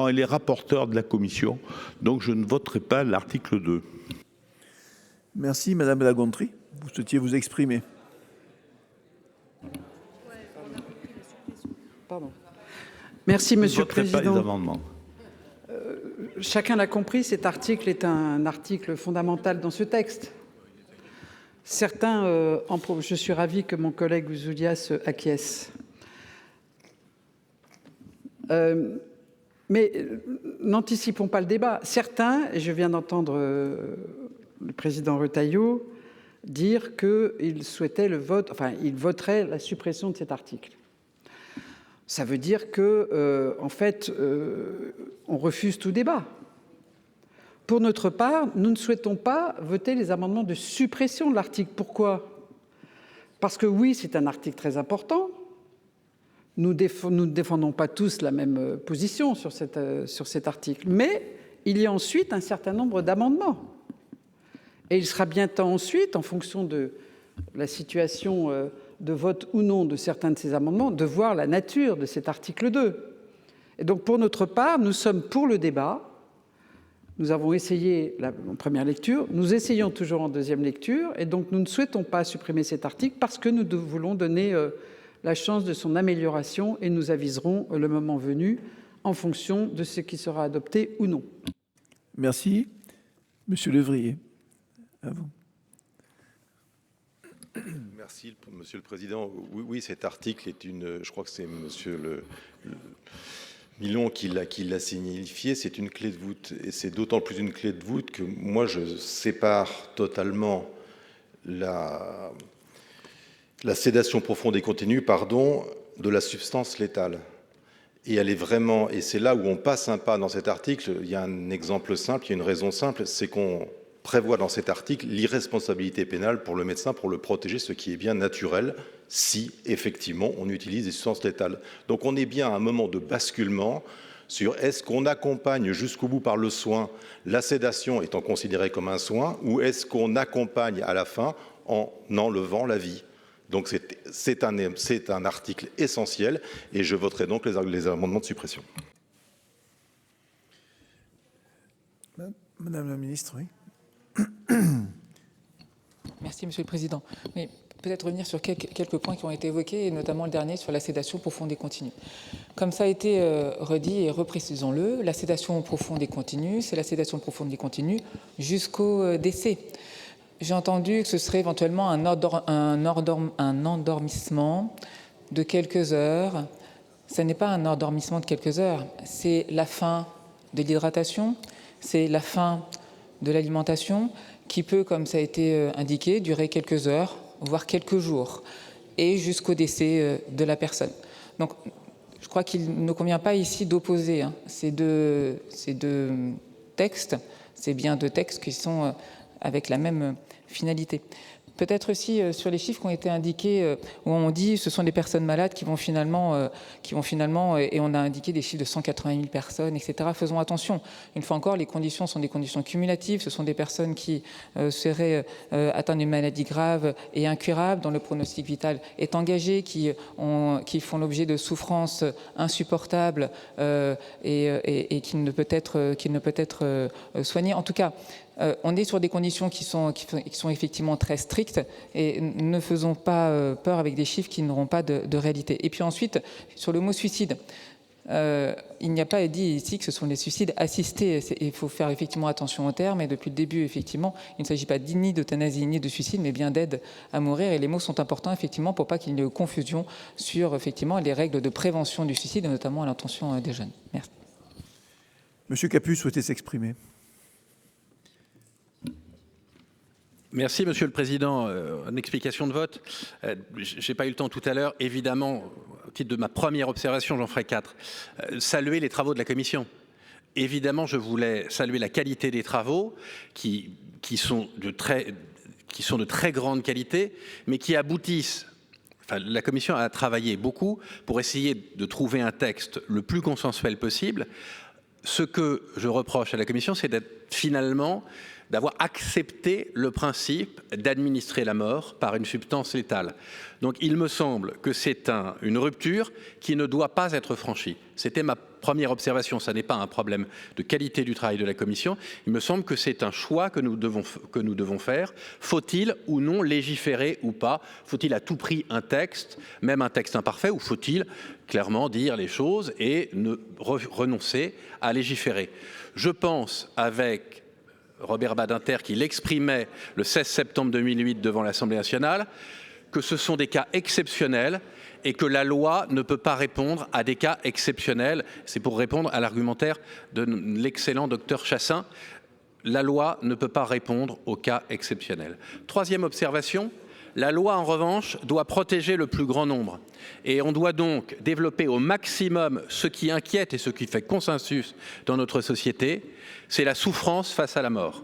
et les rapporteurs de la commission. Donc je ne voterai pas l'article 2. Merci, Madame la Gontrie. Vous souhaitiez vous exprimer. Pardon. Merci, Monsieur le Président. Pas les amendements. Chacun l'a compris, cet article est un article fondamental dans ce texte. Certains, je suis ravi que mon collègue Ouzoulias acquiesce. Mais n'anticipons pas le débat. Certains, et je viens d'entendre le président Retailleau dire qu'il souhaitait il voterait la suppression de cet article. Ça veut dire que, en fait, on refuse tout débat. Pour notre part, nous ne souhaitons pas voter les amendements de suppression de l'article. Pourquoi ? Parce que oui, c'est un article très important. Nous ne défendons pas tous la même position sur cet article. Mais il y a ensuite un certain nombre d'amendements. Et il sera bien temps ensuite, en fonction de la situation de vote ou non de certains de ces amendements, de voir la nature de cet article 2. Et donc, pour notre part, nous sommes pour le débat. Nous avons essayé en première lecture, nous essayons toujours en deuxième lecture, et donc nous ne souhaitons pas supprimer cet article parce que nous voulons donner la chance de son amélioration et nous aviserons le moment venu en fonction de ce qui sera adopté ou non. Merci. Monsieur Lévrier, à vous. Merci, Monsieur le Président. Oui, cet article est je crois que c'est Monsieur Milon qui l'a signifié, c'est une clé de voûte. Et c'est d'autant plus une clé de voûte que moi, je sépare totalement la sédation profonde et continue, de la substance létale. Et elle est vraiment, et c'est là où on passe un pas dans cet article. Il y a un exemple simple, il y a une raison simple, c'est qu'on prévoit dans cet article l'irresponsabilité pénale pour le médecin pour le protéger, ce qui est bien naturel si effectivement on utilise des substances létales. Donc on est bien à un moment de basculement sur est-ce qu'on accompagne jusqu'au bout par le soin, la sédation étant considérée comme un soin, ou est-ce qu'on accompagne à la fin en enlevant la vie. Donc c'est un article essentiel et je voterai donc les amendements de suppression. Madame la ministre, oui. Merci, Monsieur le Président. Mais peut-être revenir sur quelques points qui ont été évoqués, et notamment le dernier sur la sédation profonde et continue. Comme ça a été redit, et reprécisons-le, la sédation profonde et continue, c'est la sédation profonde et continue jusqu'au décès. J'ai entendu que ce serait éventuellement un endormissement de quelques heures. Ce n'est pas un endormissement de quelques heures, c'est la fin de l'hydratation, c'est la fin de l'alimentation qui peut, comme ça a été indiqué, durer quelques heures, voire quelques jours, et jusqu'au décès de la personne. Donc, je crois qu'il ne convient pas ici d'opposer ces deux textes. C'est bien deux textes qui sont avec la même finalité. peut-être aussi sur les chiffres qui ont été indiqués, où on dit que ce sont des personnes malades qui vont finalement, et on a indiqué des chiffres de 180 000 personnes, etc. Faisons attention. Une fois encore, les conditions sont des conditions cumulatives. Ce sont des personnes qui seraient atteintes d'une maladie grave et incurable, dont le pronostic vital est engagé, qui font l'objet de souffrances insupportables et qui ne peut être soigné. En tout cas, on est sur des conditions qui sont effectivement très strictes et ne faisons pas peur avec des chiffres qui n'auront pas de réalité. Et puis ensuite, sur le mot suicide, il n'y a pas dit ici que ce sont les suicides assistés. Il faut faire effectivement attention aux termes. Et depuis le début, effectivement, il ne s'agit pas ni d'euthanasie ni de suicide, mais bien d'aide à mourir. Et les mots sont importants, effectivement, pour pas qu'il y ait de confusion sur, effectivement, les règles de prévention du suicide, et notamment à l'intention des jeunes. Merci. Monsieur Capu souhaitait s'exprimer. Merci, Monsieur le Président. En explication de vote, je n'ai pas eu le temps tout à l'heure. Évidemment, au titre de ma première observation, j'en ferai 4. Saluer les travaux de la Commission. Évidemment, je voulais saluer la qualité des travaux qui sont de très grande qualité, mais qui aboutissent. Enfin, la Commission a travaillé beaucoup pour essayer de trouver un texte le plus consensuel possible. Ce que je reproche à la Commission, c'est d'avoir accepté le principe d'administrer la mort par une substance létale. Donc il me semble que c'est une rupture qui ne doit pas être franchie. C'était ma première observation, ça n'est pas un problème de qualité du travail de la Commission. Il me semble que c'est un choix que nous devons faire. Faut-il ou non légiférer ou pas? Faut-il à tout prix un texte, même un texte imparfait, ou faut-il clairement dire les choses et renoncer à légiférer? Je pense, avec Robert Badinter qui l'exprimait le 16 septembre 2008 devant l'Assemblée nationale, que ce sont des cas exceptionnels et que la loi ne peut pas répondre à des cas exceptionnels. C'est pour répondre à l'argumentaire de l'excellent docteur Chassaing. La loi ne peut pas répondre aux cas exceptionnels. Troisième observation, la loi en revanche doit protéger le plus grand nombre. Et on doit donc développer au maximum ce qui inquiète et ce qui fait consensus dans notre société, c'est la souffrance face à la mort.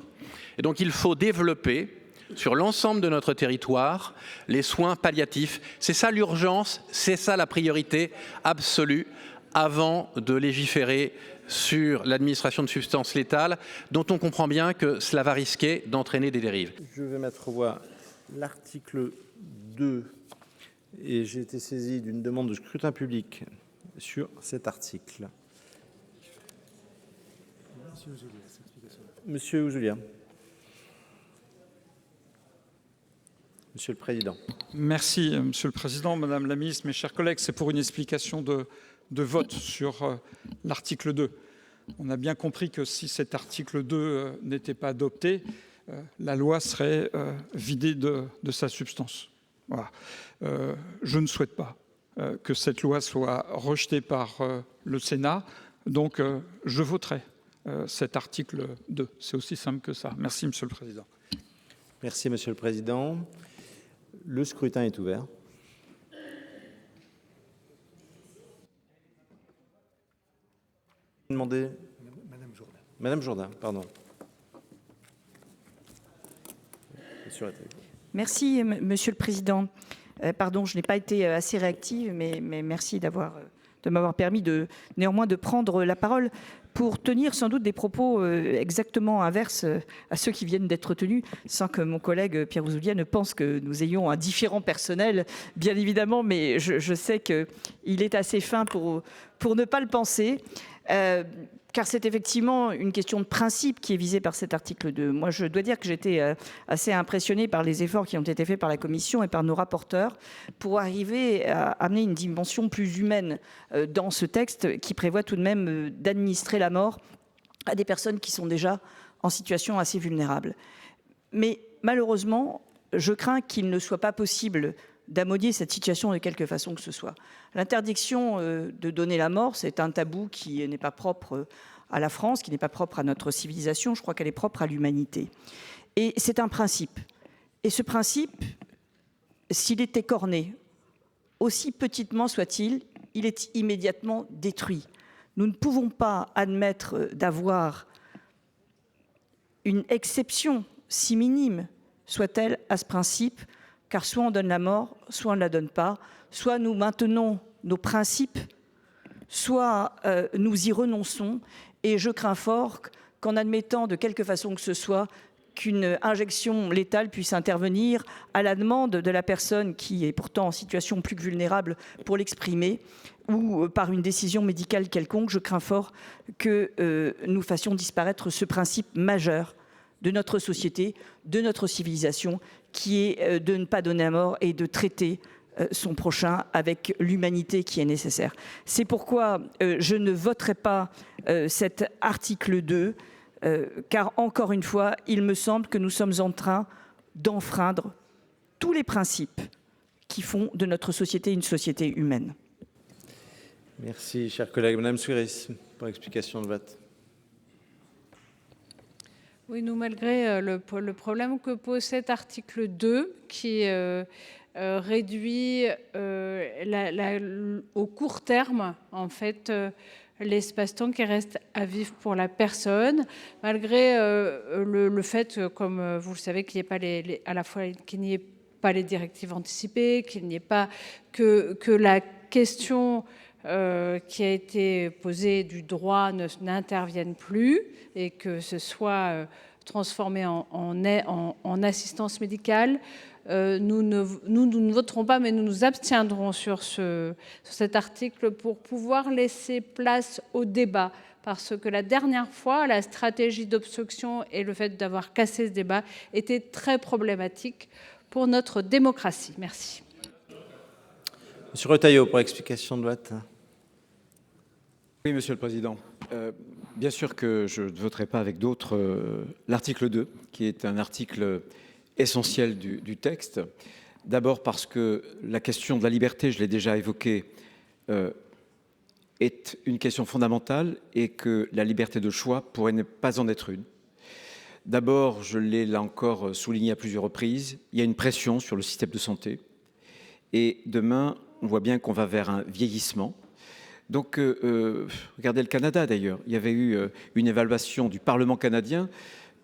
Et donc il faut développer sur l'ensemble de notre territoire les soins palliatifs. C'est ça l'urgence, c'est ça la priorité absolue avant de légiférer sur l'administration de substances létales dont on comprend bien que cela va risquer d'entraîner des dérives. Je vais mettre aux voix l'article 2 et j'ai été saisi d'une demande de scrutin public sur cet article. Monsieur Ouzoulias. Monsieur le Président. Merci, Monsieur le Président, Madame la Ministre, mes chers collègues. C'est pour une explication de vote sur l'article 2. On a bien compris que si cet article 2 n'était pas adopté, la loi serait vidée de sa substance. Voilà. Je ne souhaite pas que cette loi soit rejetée par le Sénat, donc je voterai cet article 2. C'est aussi simple que ça. Merci, Monsieur le Président. Merci, Monsieur le Président. Le scrutin est ouvert. Demandez. Madame Jourdain, pardon. Merci, Monsieur le Président. Pardon, je n'ai pas été assez réactive, mais merci de m'avoir permis néanmoins de prendre la parole pour tenir sans doute des propos exactement inverses à ceux qui viennent d'être tenus, sans que mon collègue Pierre Ouzoulias ne pense que nous ayons un différend personnel, bien évidemment, mais je sais qu'il est assez fin pour ne pas le penser. Car c'est effectivement une question de principe qui est visée par cet article 2. Moi, je dois dire que j'étais assez impressionnée par les efforts qui ont été faits par la Commission et par nos rapporteurs pour arriver à amener une dimension plus humaine dans ce texte qui prévoit tout de même d'administrer la mort à des personnes qui sont déjà en situation assez vulnérable. Mais malheureusement, je crains qu'il ne soit pas possible d'amodier cette situation de quelque façon que ce soit. L'interdiction de donner la mort, c'est un tabou qui n'est pas propre à la France, qui n'est pas propre à notre civilisation, je crois qu'elle est propre à l'humanité. Et c'est un principe. Et ce principe, s'il est écorné, aussi petitement soit-il, il est immédiatement détruit. Nous ne pouvons pas admettre d'avoir une exception, si minime soit-elle, à ce principe, car soit on donne la mort, soit on ne la donne pas, soit nous maintenons nos principes, soit nous y renonçons. Et je crains fort qu'en admettant de quelque façon que ce soit qu'une injection létale puisse intervenir à la demande de la personne qui est pourtant en situation plus que vulnérable pour l'exprimer, ou par une décision médicale quelconque, je crains fort que nous fassions disparaître ce principe majeur de notre société, de notre civilisation, qui est de ne pas donner la mort et de traiter son prochain avec l'humanité qui est nécessaire. C'est pourquoi je ne voterai pas cet article 2, car encore une fois, il me semble que nous sommes en train d'enfreindre tous les principes qui font de notre société une société humaine. Merci, cher collègue. Madame Suiris, pour explication de vote. Oui, nous, malgré le problème que pose cet article 2, qui réduit au court terme, en fait, l'espace-temps qui reste à vivre pour la personne, malgré le fait, comme vous le savez, qu'il n'y ait pas à la fois qu'il n'y ait pas les directives anticipées, qu'il n'y ait pas que la question qui a été posée du droit n'intervienne plus et que ce soit transformé en assistance médicale. Nous ne voterons pas, mais nous nous abstiendrons sur cet article pour pouvoir laisser place au débat. Parce que la dernière fois, la stratégie d'obstruction et le fait d'avoir cassé ce débat étaient très problématiques pour notre démocratie. Merci. Monsieur Retailleau, pour explication de vote. Oui, Monsieur le Président. Bien sûr que je ne voterai pas avec d'autres l'article 2, qui est un article essentiel du texte. D'abord parce que la question de la liberté, je l'ai déjà évoquée, est une question fondamentale et que la liberté de choix pourrait ne pas en être une. D'abord, je l'ai là encore souligné à plusieurs reprises, il y a une pression sur le système de santé. Et demain, on voit bien qu'on va vers un vieillissement. Donc, regardez le Canada d'ailleurs. Il y avait eu une évaluation du Parlement canadien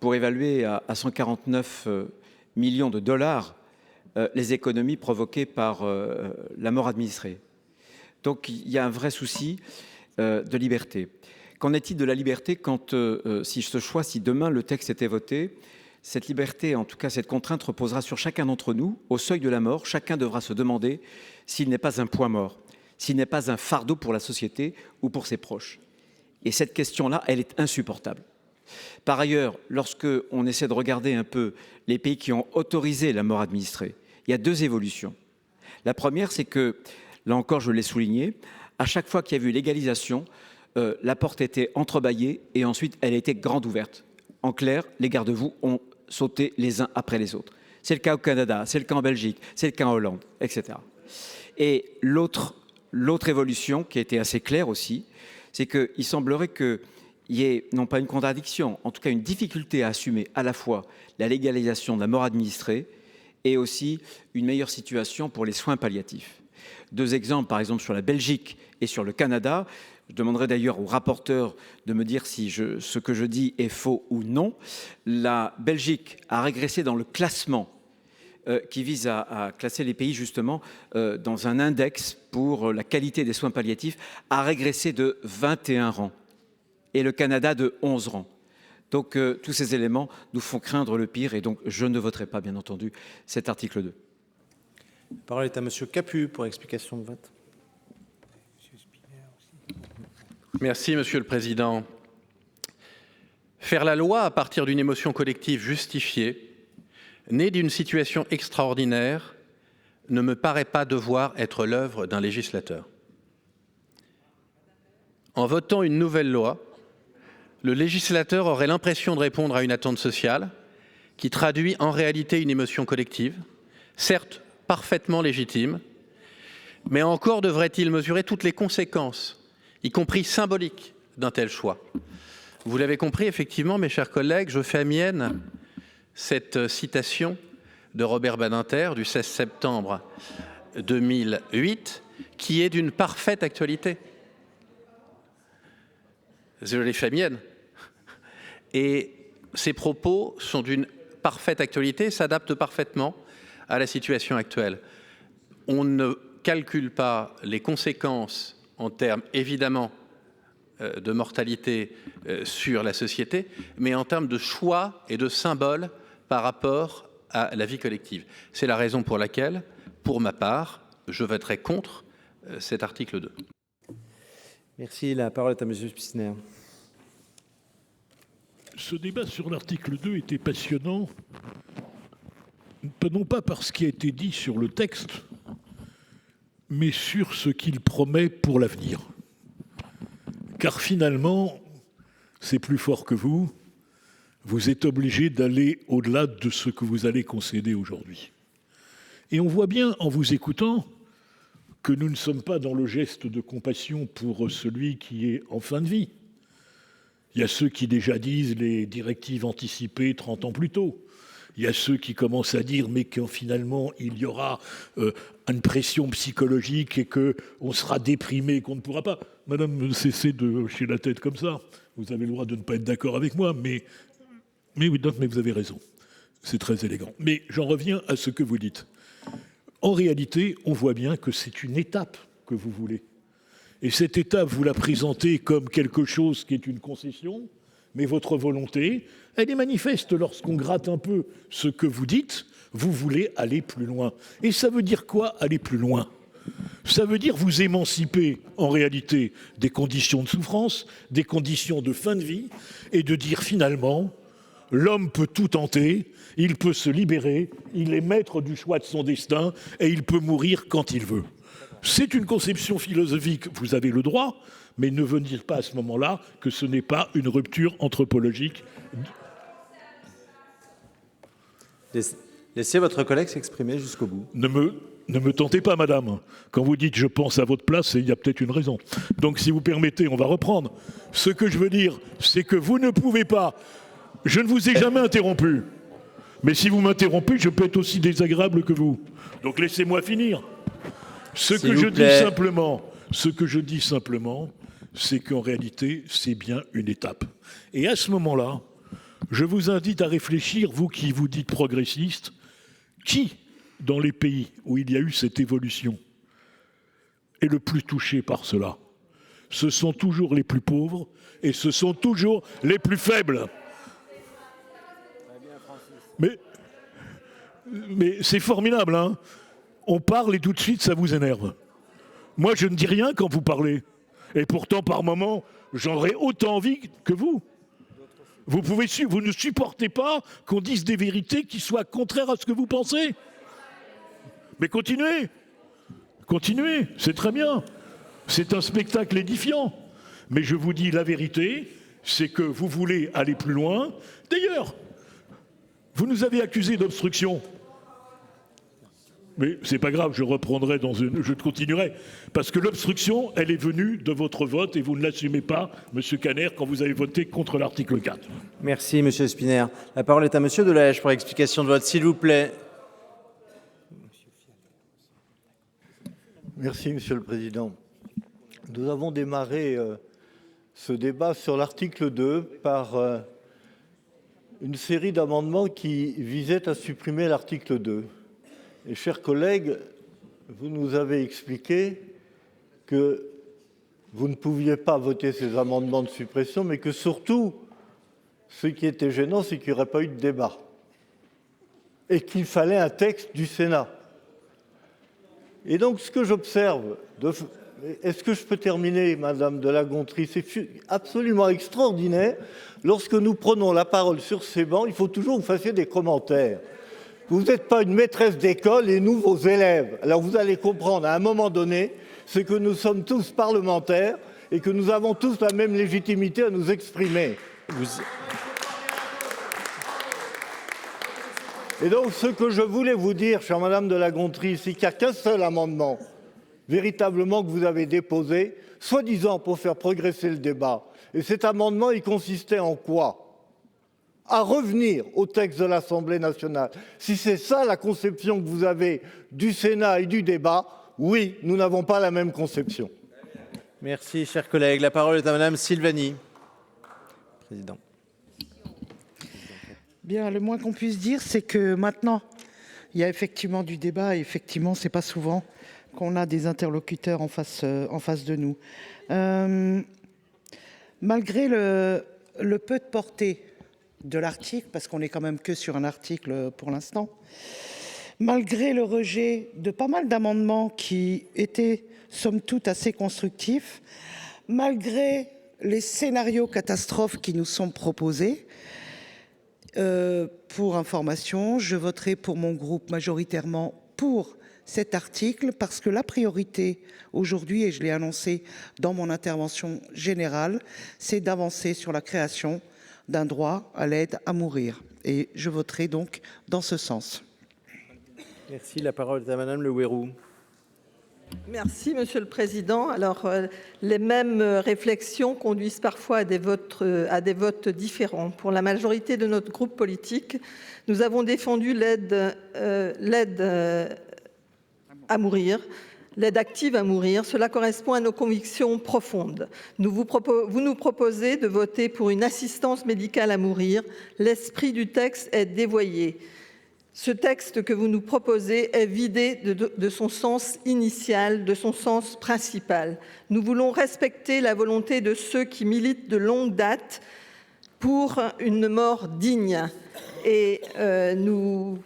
pour évaluer à 149 millions de dollars les économies provoquées par la mort administrée. Donc, il y a un vrai souci de liberté. Qu'en est-il de la liberté quand, si demain le texte était voté, cette liberté, en tout cas cette contrainte, reposera sur chacun d'entre nous. Au seuil de la mort, chacun devra se demander s'il n'est pas un poids mort, s'il n'est pas un fardeau pour la société ou pour ses proches. Et cette question-là, elle est insupportable. Par ailleurs, lorsqu'on essaie de regarder un peu les pays qui ont autorisé la mort administrée, il y a deux évolutions. La première, c'est que, là encore, je l'ai souligné, à chaque fois qu'il y a eu légalisation, la porte était entrebâillée et ensuite elle a été grande ouverte. En clair, les garde-fous ont sauté les uns après les autres. C'est le cas au Canada, c'est le cas en Belgique, c'est le cas en Hollande, etc. Et l'autre évolution qui a été assez claire aussi, c'est qu'il semblerait qu'il y ait non pas une contradiction, en tout cas une difficulté à assumer à la fois la légalisation de la mort administrée et aussi une meilleure situation pour les soins palliatifs. Deux exemples, par exemple, sur la Belgique et sur le Canada. Je demanderai d'ailleurs au rapporteur de me dire si ce que je dis est faux ou non. La Belgique a régressé dans le classement qui vise à classer les pays justement dans un index pour la qualité des soins palliatifs, a régressé de 21 rangs et le Canada de 11 rangs. Donc tous ces éléments nous font craindre le pire et donc je ne voterai pas bien entendu cet article 2. La parole est à Monsieur Capu pour explication de vote. Merci, Monsieur le Président. Faire la loi à partir d'une émotion collective justifiée, née d'une situation extraordinaire, ne me paraît pas devoir être l'œuvre d'un législateur. En votant une nouvelle loi, le législateur aurait l'impression de répondre à une attente sociale qui traduit en réalité une émotion collective, certes parfaitement légitime, mais encore devrait-il mesurer toutes les conséquences, y compris symboliques, d'un tel choix. Vous l'avez compris, effectivement, mes chers collègues, je fais mienne cette citation de Robert Badinter du 16 septembre 2008, qui est d'une parfaite actualité. Je l'ai fait mienne. Et ces propos sont d'une parfaite actualité, s'adapte parfaitement à la situation actuelle. On ne calcule pas les conséquences en termes évidemment de mortalité sur la société, mais en termes de choix et de symboles par rapport à la vie collective. C'est la raison pour laquelle, pour ma part, je voterai contre cet article 2. Merci. La parole est à Monsieur Spissner. Ce débat sur l'article 2 était passionnant, non pas par ce qui a été dit sur le texte, mais sur ce qu'il promet pour l'avenir. Car finalement, c'est plus fort que vous. Vous êtes obligé d'aller au-delà de ce que vous allez concéder aujourd'hui. Et on voit bien, en vous écoutant, que nous ne sommes pas dans le geste de compassion pour celui qui est en fin de vie. Il y a ceux qui déjà disent les directives anticipées 30 ans plus tôt. Il y a ceux qui commencent à dire mais que finalement il y aura une pression psychologique et qu'on sera déprimé, qu'on ne pourra pas. Madame, cessez de hocher la tête comme ça. Vous avez le droit de ne pas être d'accord avec moi, mais vous avez raison. C'est très élégant. Mais j'en reviens à ce que vous dites. En réalité, on voit bien que c'est une étape que vous voulez. Et cette étape, vous la présentez comme quelque chose qui est une concession, mais votre volonté, elle est manifeste lorsqu'on gratte un peu ce que vous dites, vous voulez aller plus loin. Et ça veut dire quoi, aller plus loin ? Ça veut dire vous émanciper, en réalité, des conditions de souffrance, des conditions de fin de vie, et de dire finalement, l'homme peut tout tenter, il peut se libérer, il est maître du choix de son destin, et il peut mourir quand il veut. C'est une conception philosophique, vous avez le droit, mais ne venez pas à ce moment-là que ce n'est pas une rupture anthropologique. Laissez votre collègue s'exprimer jusqu'au bout. Ne me tentez pas, madame. Quand vous dites « je pense à votre place », il y a peut-être une raison. Donc si vous permettez, on va reprendre. Ce que je veux dire, c'est que vous ne pouvez pas... Je ne vous ai jamais interrompu. Mais si vous m'interrompez, je peux être aussi désagréable que vous. Donc laissez-moi finir. Ce que je dis simplement, c'est qu'en réalité, c'est bien une étape. Et à ce moment-là, je vous invite à réfléchir, vous qui vous dites progressiste, qui, dans les pays où il y a eu cette évolution, est le plus touché par cela ? Ce sont toujours les plus pauvres et ce sont toujours les plus faibles. Mais c'est formidable, hein ? On parle et tout de suite, ça vous énerve. Moi, je ne dis rien quand vous parlez. Et pourtant, par moments, j'aurais autant envie que vous. Vous ne supportez pas qu'on dise des vérités qui soient contraires à ce que vous pensez. Mais continuez. Continuez, c'est très bien. C'est un spectacle édifiant. Mais je vous dis la vérité, c'est que vous voulez aller plus loin. D'ailleurs, vous nous avez accusés d'obstruction. Mais c'est pas grave, je reprendrai je continuerai. Parce que l'obstruction, elle est venue de votre vote et vous ne l'assumez pas, Monsieur Kanner, quand vous avez voté contre l'article 4. Merci, Monsieur Spinner. La parole est à Monsieur Delage pour explication de vote, s'il vous plaît. Merci, Monsieur le Président. Nous avons démarré ce débat sur l'article 2 par une série d'amendements qui visaient à supprimer l'article 2. Et chers collègues, vous nous avez expliqué que vous ne pouviez pas voter ces amendements de suppression, mais que surtout, ce qui était gênant, c'est qu'il n'y aurait pas eu de débat et qu'il fallait un texte du Sénat. Et donc, ce que j'observe, est-ce que je peux terminer, Madame de La Gontrie ? C'est absolument extraordinaire. Lorsque nous prenons la parole sur ces bancs, il faut toujours que vous fassiez des commentaires. Vous n'êtes pas une maîtresse d'école et nous, vos élèves. Alors vous allez comprendre à un moment donné ce que nous sommes tous parlementaires et que nous avons tous la même légitimité à nous exprimer. Et donc ce que je voulais vous dire, chère Madame de La Gontrie, c'est qu'il n'y a qu'un seul amendement véritablement que vous avez déposé, soi-disant pour faire progresser le débat. Et cet amendement, il consistait en quoi ? À revenir au texte de l'Assemblée nationale. Si c'est ça la conception que vous avez du Sénat et du débat, oui, nous n'avons pas la même conception. Merci, chers collègues. La parole est à Madame Silvani. Président. Bien, le moins qu'on puisse dire, c'est que maintenant, il y a effectivement du débat et effectivement, c'est pas souvent qu'on a des interlocuteurs en face de nous. Malgré le peu de portée de l'article, parce qu'on n'est quand même que sur un article pour l'instant, malgré le rejet de pas mal d'amendements qui étaient somme toute assez constructifs, malgré les scénarios catastrophes qui nous sont proposés, pour information, je voterai pour mon groupe majoritairement pour cet article parce que la priorité aujourd'hui, et je l'ai annoncé dans mon intervention générale, c'est d'avancer sur la création d'un droit à l'aide à mourir. Et je voterai donc dans ce sens. Merci. La parole est à Madame Le Houerou. Merci, Monsieur le Président. Alors, les mêmes réflexions conduisent parfois à des votes différents. Pour la majorité de notre groupe politique, nous avons défendu l'aide à mourir, l'aide active à mourir. Cela correspond à nos convictions profondes. Vous nous proposez de voter pour une assistance médicale à mourir. L'esprit du texte est dévoyé. Ce texte que vous nous proposez est vidé de son sens initial, de son sens principal. Nous voulons respecter la volonté de ceux qui militent de longue date pour une mort digne. Et nous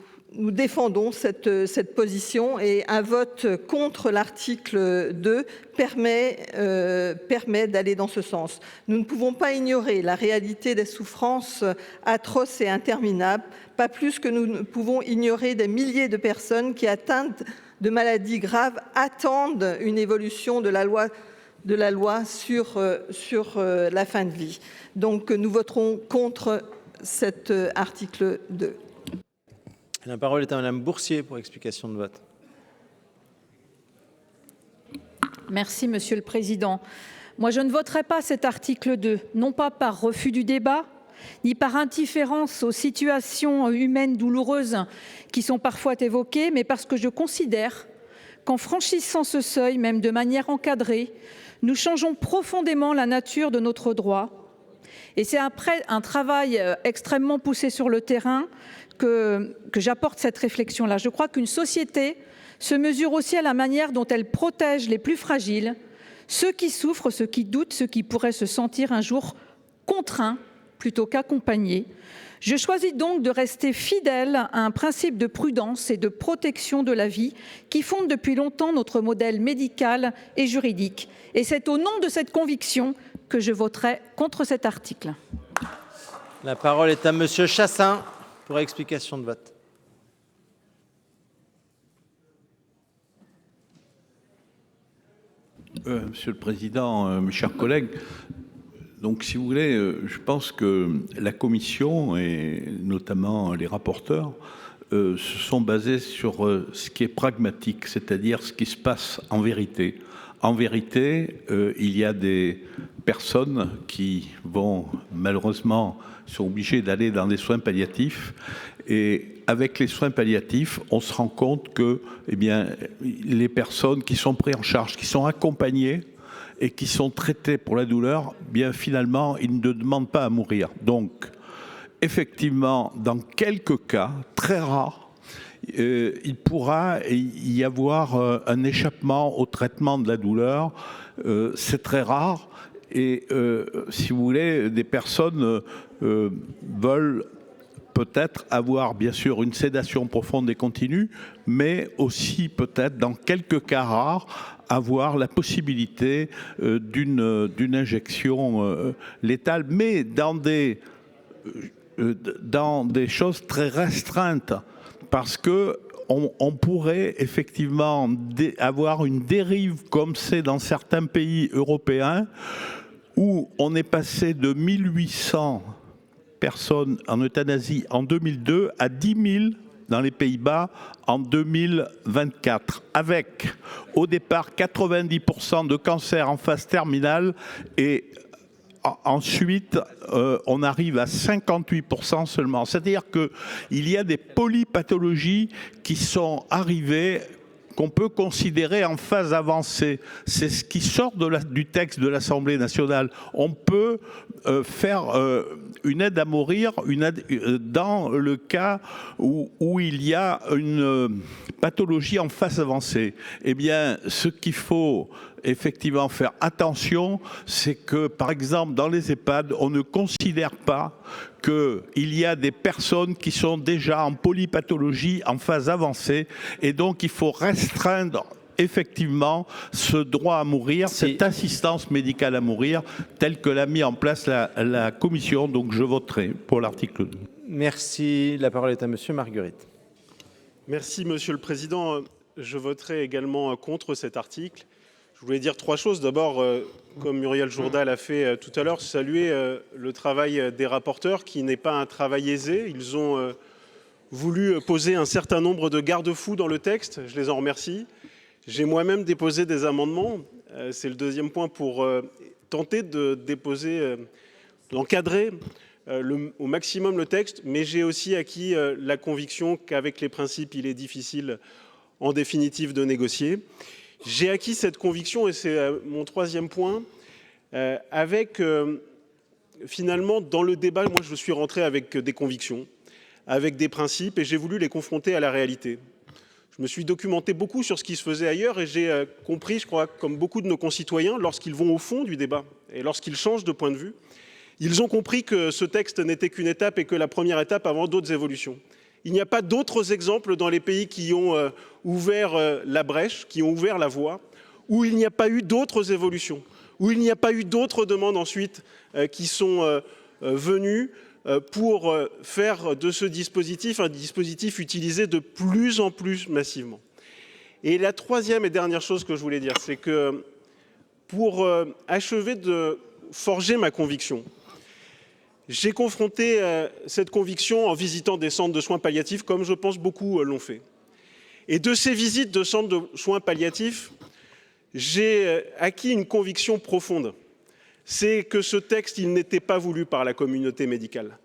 défendons cette position et un vote contre l'article 2 permet d'aller dans ce sens. Nous ne pouvons pas ignorer la réalité des souffrances atroces et interminables, pas plus que nous ne pouvons ignorer des milliers de personnes qui, atteintes de maladies graves, attendent une évolution de la loi sur la fin de vie. Donc nous voterons contre cet article 2. La parole est à Madame Bourcier pour explication de vote. Merci, Monsieur le Président. Moi, je ne voterai pas cet article 2, non pas par refus du débat, ni par indifférence aux situations humaines douloureuses qui sont parfois évoquées, mais parce que je considère qu'en franchissant ce seuil, même de manière encadrée, nous changeons profondément la nature de notre droit. Et c'est après un travail extrêmement poussé sur le terrain que j'apporte cette réflexion-là. Je crois qu'une société se mesure aussi à la manière dont elle protège les plus fragiles, ceux qui souffrent, ceux qui doutent, ceux qui pourraient se sentir un jour contraints plutôt qu'accompagnés. Je choisis donc de rester fidèle à un principe de prudence et de protection de la vie qui fonde depuis longtemps notre modèle médical et juridique. Et c'est au nom de cette conviction que je voterai contre cet article. La parole est à Monsieur Chassaing pour explication de vote. Monsieur le Président, mes chers collègues, donc si vous voulez, je pense que la Commission et notamment les rapporteurs se sont basés sur ce qui est pragmatique, c'est-à-dire ce qui se passe en vérité. En vérité, il y a des personnes qui vont malheureusement sont obligées d'aller dans des soins palliatifs et avec les soins palliatifs, on se rend compte que les personnes qui sont prises en charge, qui sont accompagnées et qui sont traitées pour la douleur, finalement, ils ne demandent pas à mourir. Donc, effectivement, dans quelques cas, très rares, il pourra y avoir un échappement au traitement de la douleur. C'est très rare. Et si vous voulez, des personnes veulent peut-être avoir bien sûr une sédation profonde et continue, mais aussi peut-être dans quelques cas rares avoir la possibilité d'une injection létale, mais dans des choses très restreintes, parce que on pourrait effectivement avoir une dérive comme c'est dans certains pays européens où on est passé de 1800 personnes en euthanasie en 2002 à 10 000 dans les Pays-Bas en 2024, avec au départ 90% de cancers en phase terminale et ensuite on arrive à 58% seulement. C'est-à-dire qu'il y a des polypathologies qui sont arrivées qu'on peut considérer en phase avancée. C'est ce qui sort du texte de l'Assemblée nationale. On peut faire une aide à mourir dans le cas où il y a une pathologie en phase avancée. Eh bien, ce qu'il faut effectivement faire attention, c'est que, par exemple, dans les EHPAD, on ne considère pas qu'il y a des personnes qui sont déjà en polypathologie en phase avancée, et donc il faut restreindre effectivement ce droit à mourir, cette assistance médicale à mourir, telle que l'a mis en place la Commission. Donc je voterai pour l'article 2. Merci. La parole est à Monsieur Marguerite. Merci Monsieur le Président. Je voterai également contre cet article. Je voulais dire trois choses. D'abord, comme Muriel Jourda l'a fait tout à l'heure, saluer le travail des rapporteurs, qui n'est pas un travail aisé. Ils ont voulu poser un certain nombre de garde-fous dans le texte. Je les en remercie. J'ai moi-même déposé des amendements. C'est le deuxième point pour tenter d'encadrer au maximum le texte. Mais j'ai aussi acquis la conviction qu'avec les principes, il est difficile en définitive de négocier. J'ai acquis cette conviction, et c'est mon troisième point, avec finalement dans le débat, moi je suis rentré avec des convictions, avec des principes, et j'ai voulu les confronter à la réalité. Je me suis documenté beaucoup sur ce qui se faisait ailleurs, et j'ai compris, je crois, comme beaucoup de nos concitoyens, lorsqu'ils vont au fond du débat et lorsqu'ils changent de point de vue, ils ont compris que ce texte n'était qu'une étape et que la première étape avant d'autres évolutions. Il n'y a pas d'autres exemples dans les pays qui ont ouvert la brèche, qui ont ouvert la voie, où il n'y a pas eu d'autres évolutions, où il n'y a pas eu d'autres demandes ensuite qui sont venues pour faire de ce dispositif un dispositif utilisé de plus en plus massivement. Et la troisième et dernière chose que je voulais dire, c'est que pour achever de forger ma conviction, j'ai confronté cette conviction en visitant des centres de soins palliatifs, comme je pense beaucoup l'ont fait. Et de ces visites de centres de soins palliatifs, j'ai acquis une conviction profonde. C'est que ce texte, il n'était pas voulu par la communauté médicale.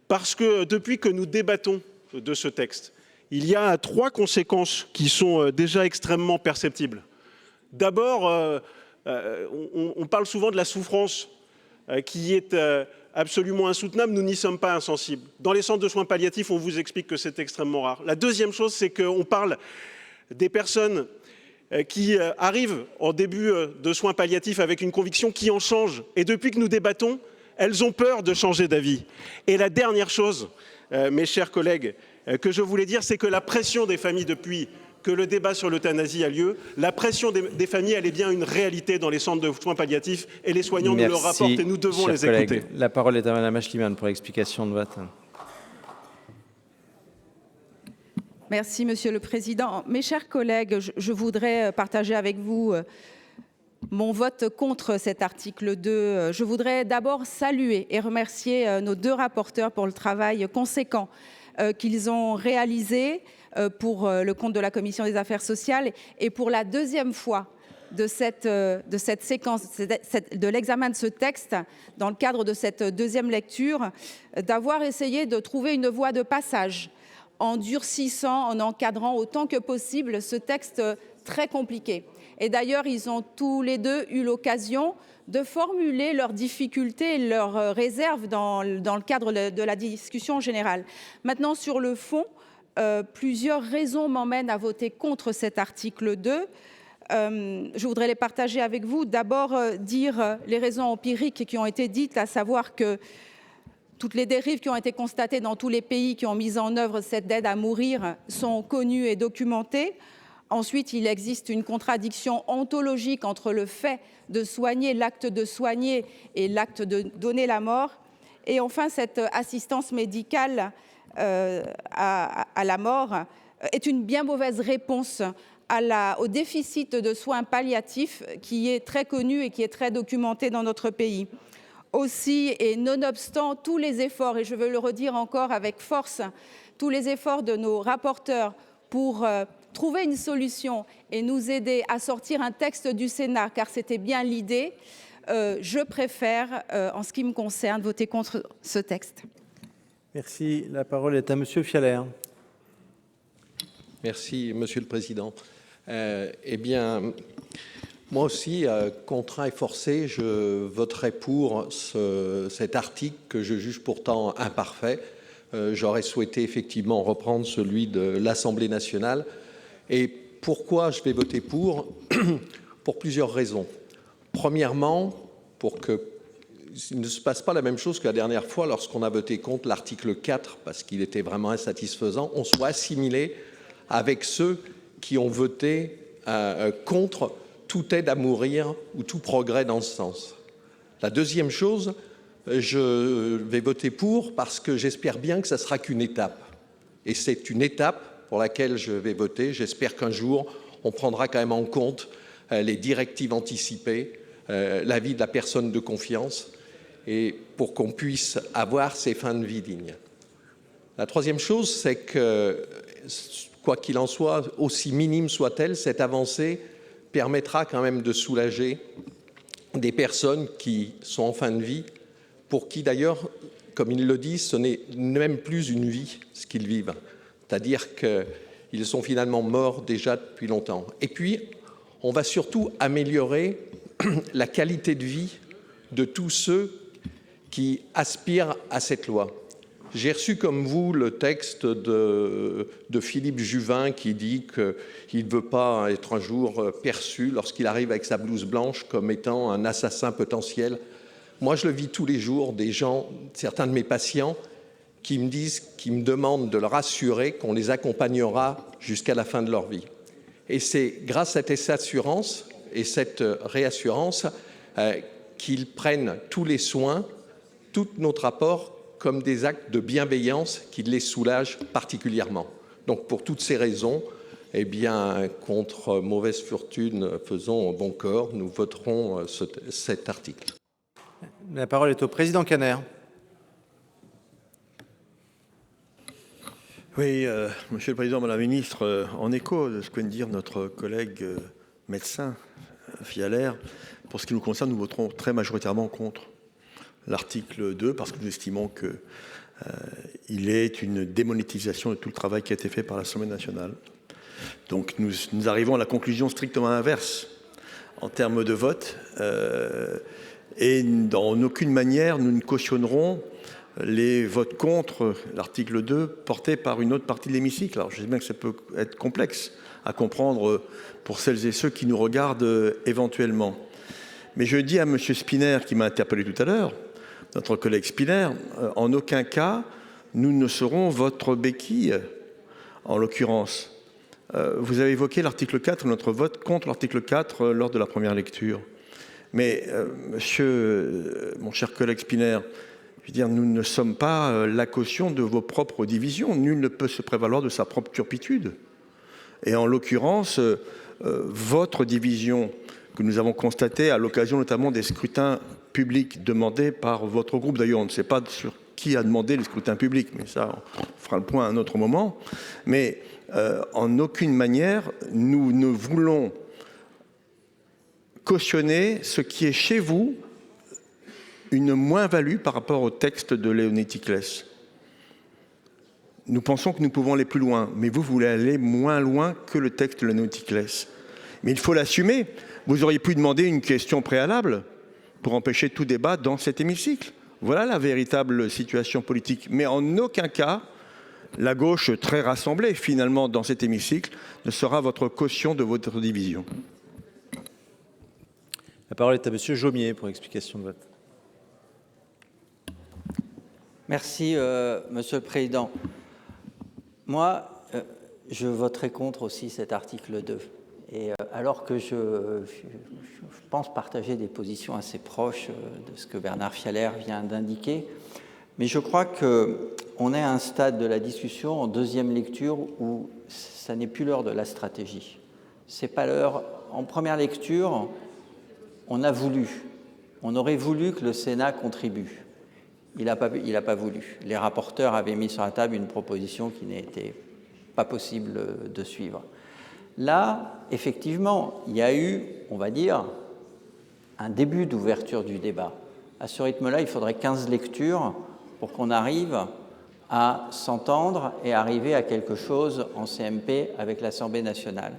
Parce que depuis que nous débattons de ce texte, il y a 3 conséquences qui sont déjà extrêmement perceptibles. D'abord, on parle souvent de la souffrance qui est absolument insoutenable. Nous n'y sommes pas insensibles. Dans les centres de soins palliatifs, on vous explique que c'est extrêmement rare. La deuxième chose, c'est qu'on parle des personnes qui arrivent en début de soins palliatifs avec une conviction qui en change. Et depuis que nous débattons, elles ont peur de changer d'avis. Et la dernière chose, mes chers collègues, que je voulais dire, c'est que la pression des familles depuis que le débat sur l'euthanasie a lieu, la pression des familles, elle est bien une réalité dans les centres de soins palliatifs, et les soignants nous le rapportent et nous devons les écouter. La parole est à Madame Aeschlimann pour l'explication de vote. Merci Monsieur le Président. Mes chers collègues, je voudrais partager avec vous mon vote contre cet article 2. Je voudrais d'abord saluer et remercier nos 2 rapporteurs pour le travail conséquent qu'ils ont réalisé pour le compte de la Commission des affaires sociales, et pour la deuxième fois de cette séquence, de l'examen de ce texte, dans le cadre de cette deuxième lecture, d'avoir essayé de trouver une voie de passage en durcissant, en encadrant autant que possible ce texte très compliqué. Et d'ailleurs, ils ont tous les 2 eu l'occasion de formuler leurs difficultés et leurs réserves dans le cadre de la discussion générale. Maintenant, sur le fond, plusieurs raisons m'emmènent à voter contre cet article 2. Je voudrais les partager avec vous. D'abord, dire les raisons empiriques qui ont été dites, à savoir que toutes les dérives qui ont été constatées dans tous les pays qui ont mis en œuvre cette aide à mourir sont connues et documentées. Ensuite, il existe une contradiction ontologique entre le fait de soigner, l'acte de soigner, et l'acte de donner la mort. Et enfin, cette assistance médicale à la mort est une bien mauvaise réponse au déficit de soins palliatifs qui est très connu et qui est très documenté dans notre pays. Aussi, et nonobstant tous les efforts, et je veux le redire encore avec force, tous les efforts de nos rapporteurs pour trouver une solution et nous aider à sortir un texte du Sénat, car c'était bien l'idée, je préfère, en ce qui me concerne, voter contre ce texte. Merci. La parole est à Monsieur Fialaire. Merci, Monsieur le Président. Eh bien, moi aussi, contraint et forcé, je voterai pour cet article que je juge pourtant imparfait. J'aurais souhaité effectivement reprendre celui de l'Assemblée nationale. Et pourquoi je vais voter pour? Pour plusieurs raisons. Premièrement, pour qu'il ne se passe pas la même chose que la dernière fois lorsqu'on a voté contre l'article 4, parce qu'il était vraiment insatisfaisant, on soit assimilé avec ceux qui ont voté contre toute aide à mourir ou tout progrès dans ce sens. La deuxième chose, je vais voter pour parce que j'espère bien que ça ne sera qu'une étape. Et c'est une étape pour laquelle je vais voter. J'espère qu'un jour, on prendra quand même en compte les directives anticipées, l'avis de la personne de confiance, et pour qu'on puisse avoir ces fins de vie dignes. La troisième chose, c'est que, quoi qu'il en soit, aussi minime soit-elle, cette avancée permettra quand même de soulager des personnes qui sont en fin de vie, pour qui d'ailleurs, comme ils le disent, ce n'est même plus une vie ce qu'ils vivent. C'est-à-dire qu'ils sont finalement morts déjà depuis longtemps. Et puis, on va surtout améliorer la qualité de vie de tous ceux qui aspirent à cette loi. J'ai reçu comme vous le texte de Philippe Juvin qui dit qu'il ne veut pas être un jour perçu lorsqu'il arrive avec sa blouse blanche comme étant un assassin potentiel. Moi, je le vis tous les jours, des gens, certains de mes patients, qui me demandent de leur assurer qu'on les accompagnera jusqu'à la fin de leur vie. Et c'est grâce à cette assurance et cette réassurance qu'ils prennent tous les soins, tout notre apport, comme des actes de bienveillance qui les soulagent particulièrement. Donc pour toutes ces raisons, eh bien, contre mauvaise fortune, faisons bon corps, nous voterons cet article. La parole est au président Caner. Oui, Monsieur le Président, Madame la Ministre, en écho de ce que vient de dire notre collègue médecin Fialaire, pour ce qui nous concerne, nous voterons très majoritairement contre l'article 2 parce que nous estimons qu'il est une démonétisation de tout le travail qui a été fait par l'Assemblée nationale. Donc nous arrivons à la conclusion strictement inverse en termes de vote et en aucune manière nous ne cautionnerons les votes contre l'article 2 portés par une autre partie de l'hémicycle. Alors je sais bien que ça peut être complexe à comprendre pour celles et ceux qui nous regardent éventuellement. Mais je dis à M. Spinner, qui m'a interpellé tout à l'heure, notre collègue Spinner, en aucun cas nous ne serons votre béquille, en l'occurrence. Vous avez évoqué l'article 4, notre vote contre l'article 4 lors de la première lecture. Mais, mon cher collègue Spinner, je veux dire, nous ne sommes pas la caution de vos propres divisions. Nul ne peut se prévaloir de sa propre turpitude. Et en l'occurrence, votre division que nous avons constatée à l'occasion notamment des scrutins publics demandés par votre groupe. D'ailleurs, on ne sait pas sur qui a demandé les scrutins publics, mais ça, on fera le point à un autre moment. Mais en aucune manière, nous ne voulons cautionner ce qui est chez vous une moins-value par rapport au texte de Léonie Ticlès. Nous pensons que nous pouvons aller plus loin, mais vous voulez aller moins loin que le texte de Léonie Ticlès. Mais il faut l'assumer. Vous auriez pu demander une question préalable pour empêcher tout débat dans cet hémicycle. Voilà la véritable situation politique. Mais en aucun cas, la gauche très rassemblée finalement dans cet hémicycle ne sera votre caution de votre division. La parole est à Monsieur Jomier pour explication de vote. Merci, Monsieur le Président. Moi, je voterai contre aussi cet article 2. Et alors que je pense partager des positions assez proches de ce que Bernard Fialaire vient d'indiquer, mais je crois qu'on est à un stade de la discussion en deuxième lecture où ça n'est plus l'heure de la stratégie. C'est pas l'heure. En première lecture, on aurait voulu que le Sénat contribue. Il n'a pas voulu. Les rapporteurs avaient mis sur la table une proposition qui n'était pas possible de suivre. Là, effectivement, il y a eu, on va dire, un début d'ouverture du débat. À ce rythme-là, il faudrait 15 lectures pour qu'on arrive à s'entendre et arriver à quelque chose en CMP avec l'Assemblée nationale.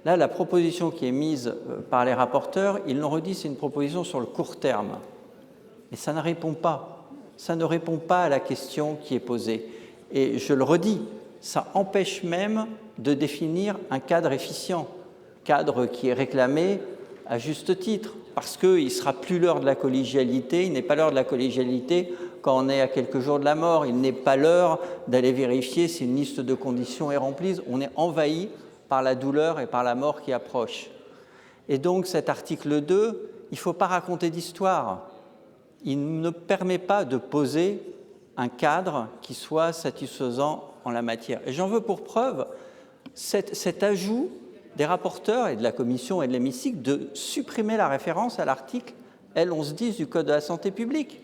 Là, la proposition qui est mise par les rapporteurs, ils l'ont redit, c'est une proposition sur le court terme. Mais ça ne répond pas. Ça ne répond pas à la question qui est posée. Et je le redis, ça empêche même de définir un cadre efficient, cadre qui est réclamé à juste titre, parce qu'il ne sera plus l'heure de la collégialité, il n'est pas l'heure de la collégialité quand on est à quelques jours de la mort, il n'est pas l'heure d'aller vérifier si une liste de conditions est remplie, on est envahi par la douleur et par la mort qui approche. Et donc cet article 2, il ne faut pas raconter d'histoire. Il ne permet pas de poser un cadre qui soit satisfaisant en la matière. Et j'en veux pour preuve cet ajout des rapporteurs et de la commission et de l'hémicycle de supprimer la référence à l'article L1110 du Code de la santé publique.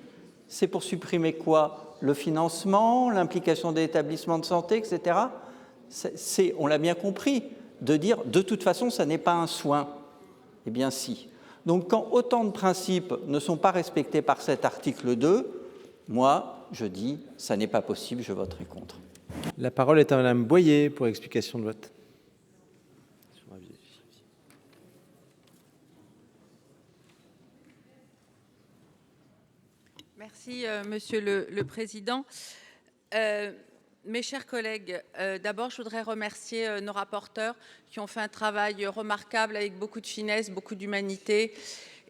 C'est pour supprimer quoi? Le financement, l'implication des établissements de santé, etc. On l'a bien compris, de dire de toute façon, ça n'est pas un soin. Eh bien si. Donc quand autant de principes ne sont pas respectés par cet article 2, moi, je dis, ça n'est pas possible, je voterai contre. La parole est à Madame Boyer pour explication de vote. Merci, Monsieur le Président. Mes chers collègues, d'abord, je voudrais remercier nos rapporteurs qui ont fait un travail remarquable avec beaucoup de finesse, beaucoup d'humanité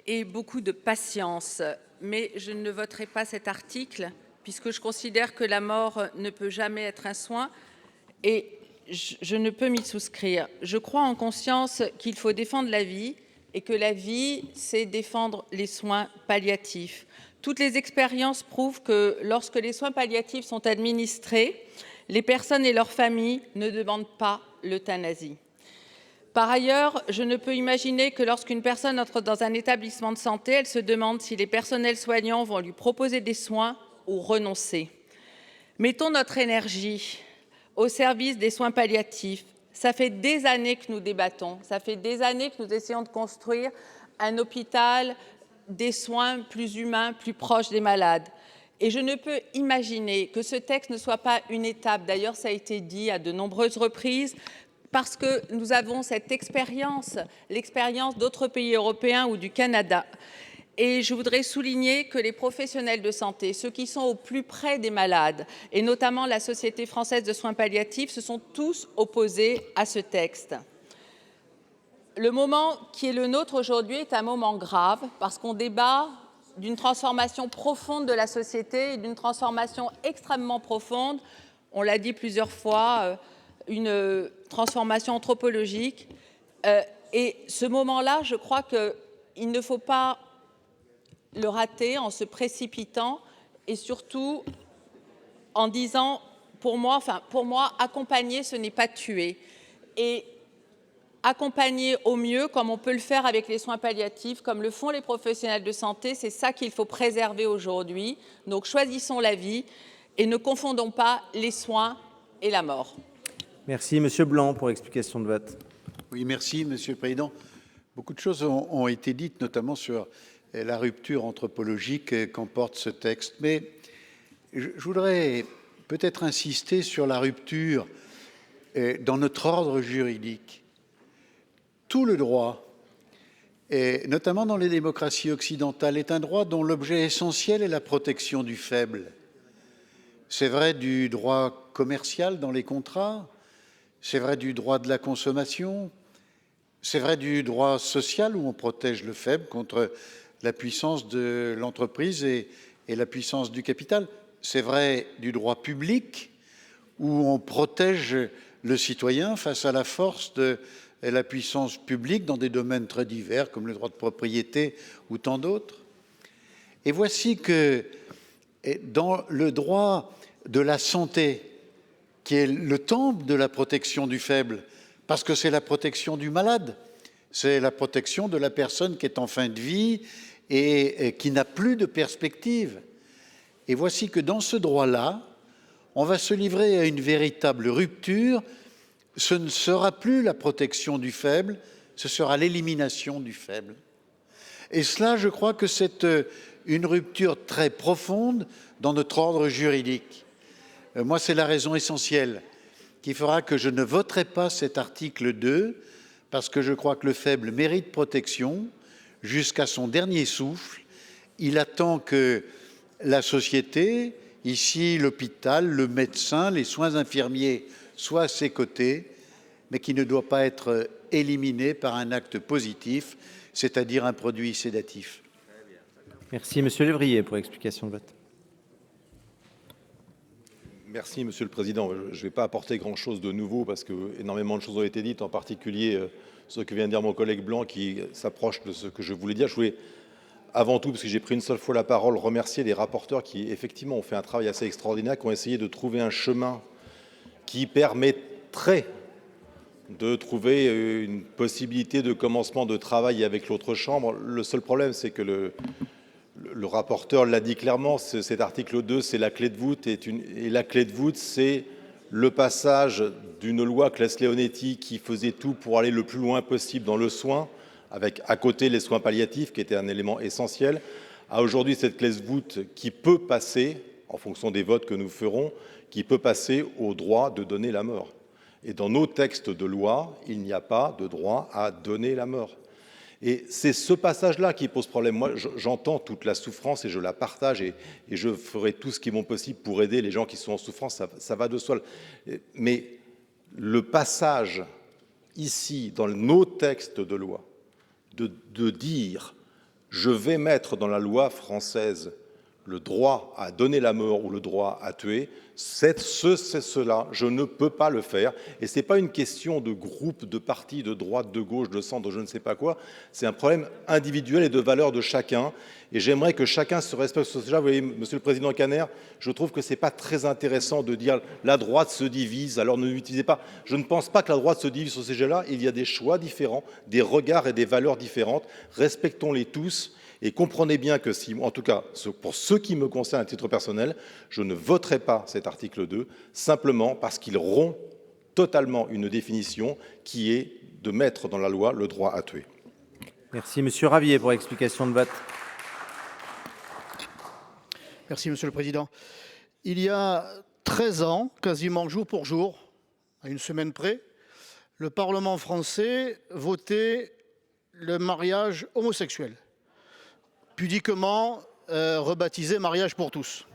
et beaucoup de patience. Mais je ne voterai pas cet article puisque je considère que la mort ne peut jamais être un soin et je ne peux m'y souscrire. Je crois en conscience qu'il faut défendre la vie et que la vie, c'est défendre les soins palliatifs. Toutes les expériences prouvent que lorsque les soins palliatifs sont administrés, les personnes et leurs familles ne demandent pas l'euthanasie. Par ailleurs, je ne peux imaginer que lorsqu'une personne entre dans un établissement de santé, elle se demande si les personnels soignants vont lui proposer des soins ou renoncer. Mettons notre énergie au service des soins palliatifs. Ça fait des années que nous débattons, ça fait des années que nous essayons de construire un hôpital des soins plus humains, plus proches des malades. Et je ne peux imaginer que ce texte ne soit pas une étape, d'ailleurs ça a été dit à de nombreuses reprises, parce que nous avons cette expérience, l'expérience d'autres pays européens ou du Canada. Et je voudrais souligner que les professionnels de santé, ceux qui sont au plus près des malades, et notamment la Société française de soins palliatifs, se sont tous opposés à ce texte. Le moment qui est le nôtre aujourd'hui est un moment grave parce qu'on débat d'une transformation profonde de la société et d'une transformation extrêmement profonde. On l'a dit plusieurs fois, une transformation anthropologique. Et ce moment-là, je crois qu'il ne faut pas le rater en se précipitant et surtout en disant, pour moi, accompagner, ce n'est pas tuer. Et accompagner au mieux, comme on peut le faire avec les soins palliatifs, comme le font les professionnels de santé, c'est ça qu'il faut préserver aujourd'hui. Donc choisissons la vie et ne confondons pas les soins et la mort. Merci. Monsieur Blanc pour explication de vote. Oui, merci, Monsieur le Président. Beaucoup de choses ont été dites, notamment sur la rupture anthropologique qu'emporte ce texte. Mais je voudrais peut-être insister sur la rupture dans notre ordre juridique. Tout le droit, et notamment dans les démocraties occidentales, est un droit dont l'objet essentiel est la protection du faible. C'est vrai du droit commercial dans les contrats, c'est vrai du droit de la consommation, c'est vrai du droit social où on protège le faible contre la puissance de l'entreprise et la puissance du capital. C'est vrai du droit public où on protège le citoyen face à la force de la puissance publique dans des domaines très divers comme le droit de propriété ou tant d'autres. Et voici que dans le droit de la santé, qui est le temple de la protection du faible, parce que c'est la protection du malade, c'est la protection de la personne qui est en fin de vie et qui n'a plus de perspective. Et voici que dans ce droit-là, on va se livrer à une véritable rupture. Ce ne sera plus la protection du faible, ce sera l'élimination du faible. Et cela, je crois que c'est une rupture très profonde dans notre ordre juridique. Moi, c'est la raison essentielle qui fera que je ne voterai pas cet article 2, parce que je crois que le faible mérite protection jusqu'à son dernier souffle. Il attend que la société, ici l'hôpital, le médecin, les soins infirmiers soient à ses côtés, mais qui ne doit pas être éliminé par un acte positif, c'est-à-dire un produit sédatif. Merci, Monsieur Lévrier, pour explication de vote. Merci, Monsieur le Président. Je ne vais pas apporter grand-chose de nouveau parce que énormément de choses ont été dites, en particulier ce que vient de dire mon collègue Blanc qui s'approche de ce que je voulais dire. Je voulais avant tout, parce que j'ai pris une seule fois la parole, remercier les rapporteurs qui effectivement ont fait un travail assez extraordinaire, qui ont essayé de trouver un chemin qui permettrait de trouver une possibilité de commencement de travail avec l'autre chambre. Le seul problème, c'est que le rapporteur l'a dit clairement, cet article 2, c'est la clé de voûte, et la clé de voûte, c'est le passage d'une loi Claes-Leonetti qui faisait tout pour aller le plus loin possible dans le soin, avec à côté les soins palliatifs, qui étaient un élément essentiel, à aujourd'hui cette clé de voûte qui peut passer, en fonction des votes que nous ferons, qui peut passer au droit de donner la mort. Et dans nos textes de loi, il n'y a pas de droit à donner la mort. Et c'est ce passage-là qui pose problème. Moi, j'entends toute la souffrance et je la partage et je ferai tout ce qui est mon possible pour aider les gens qui sont en souffrance, ça va de soi. Mais le passage ici, dans nos textes de loi, de dire « je vais mettre dans la loi française le droit à donner la mort ou le droit à tuer », c'est cela, je ne peux pas le faire. Et ce n'est pas une question de groupe, de parti, de droite, de gauche, de centre, de je ne sais pas quoi. C'est un problème individuel et de valeur de chacun. Et j'aimerais que chacun se respecte sur cela. Vous voyez, Monsieur le Président Caner, je trouve que ce n'est pas très intéressant de dire la droite se divise, alors ne l'utilisez pas. Je ne pense pas que la droite se divise sur ces sujets-là. Il y a des choix différents, des regards et des valeurs différentes. Respectons-les tous. Et comprenez bien que si, en tout cas, pour ce qui me concerne à titre personnel, je ne voterai pas cet article 2, simplement parce qu'il rompt totalement une définition qui est de mettre dans la loi le droit à tuer. Merci, Monsieur Ravier, pour explication de vote. Merci, Monsieur le Président. Il y a 13 ans, quasiment jour pour jour, à une semaine près, le Parlement français votait le mariage homosexuel, pudiquement rebaptisé mariage pour tous.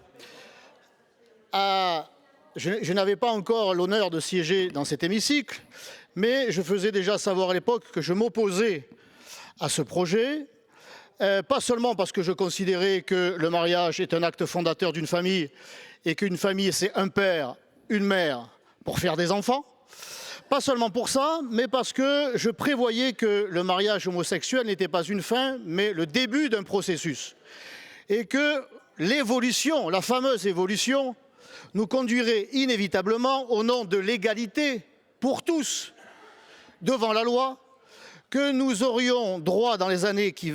Je n'avais pas encore l'honneur de siéger dans cet hémicycle, mais je faisais déjà savoir à l'époque que je m'opposais à ce projet, pas seulement parce que je considérais que le mariage est un acte fondateur d'une famille et qu'une famille c'est un père, une mère pour faire des enfants, pas seulement pour ça, mais parce que je prévoyais que le mariage homosexuel n'était pas une fin, mais le début d'un processus. Et que l'évolution, la fameuse évolution, nous conduirait inévitablement, au nom de l'égalité pour tous devant la loi, que nous aurions droit dans les années qui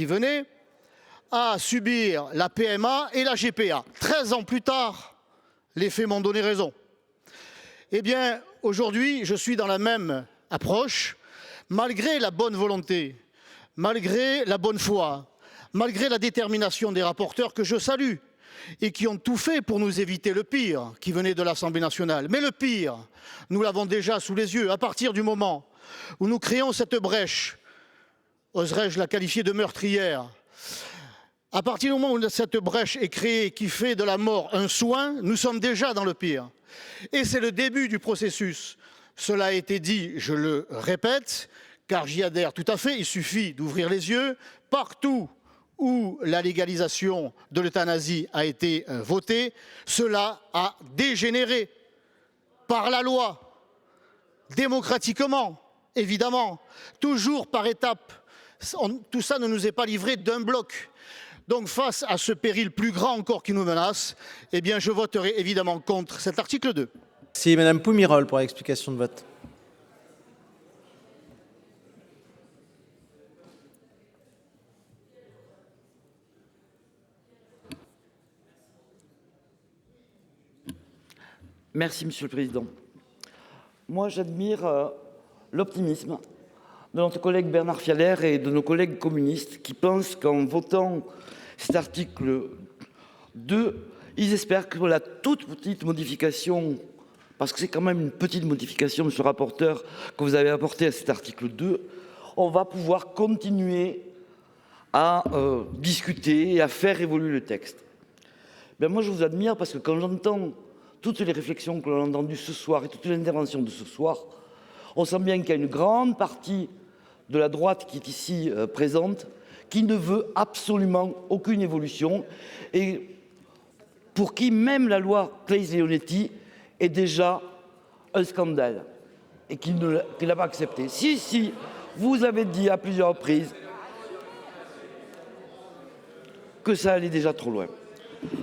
venaient à subir la PMA et la GPA. 13 ans plus tard, les faits m'ont donné raison. Eh bien, aujourd'hui, je suis dans la même approche, malgré la bonne volonté, malgré la bonne foi, malgré la détermination des rapporteurs que je salue et qui ont tout fait pour nous éviter le pire qui venait de l'Assemblée nationale. Mais le pire, nous l'avons déjà sous les yeux, à partir du moment où nous créons cette brèche, oserais-je la qualifier de meurtrière, à partir du moment où cette brèche est créée qui fait de la mort un soin, nous sommes déjà dans le pire. Et c'est le début du processus. Cela a été dit, je le répète, car j'y adhère tout à fait, il suffit d'ouvrir les yeux. Partout où la légalisation de l'euthanasie a été votée, cela a dégénéré par la loi, démocratiquement, évidemment, toujours par étapes. Tout ça ne nous est pas livré d'un bloc. Donc face à ce péril plus grand encore qui nous menace, eh bien je voterai évidemment contre cet article 2. Merci Madame Poumirol pour l'explication de vote. Merci Monsieur le Président. Moi j'admire l'optimisme de notre collègue Bernard Fialaire et de nos collègues communistes qui pensent qu'en votant cet article 2, ils espèrent que la toute petite modification parce que c'est quand même une petite modification, monsieur le rapporteur, que vous avez apportée à cet article 2, on va pouvoir continuer à discuter et à faire évoluer le texte. Ben moi, je vous admire parce que quand j'entends toutes les réflexions que l'on a entendues ce soir et toutes les interventions de ce soir, on sent bien qu'il y a une grande partie de la droite qui est ici présente, qui ne veut absolument aucune évolution et pour qui même la loi Claeys-Leonetti est déjà un scandale et qu'il n'a pas accepté. Si, vous avez dit à plusieurs reprises que ça allait déjà trop loin.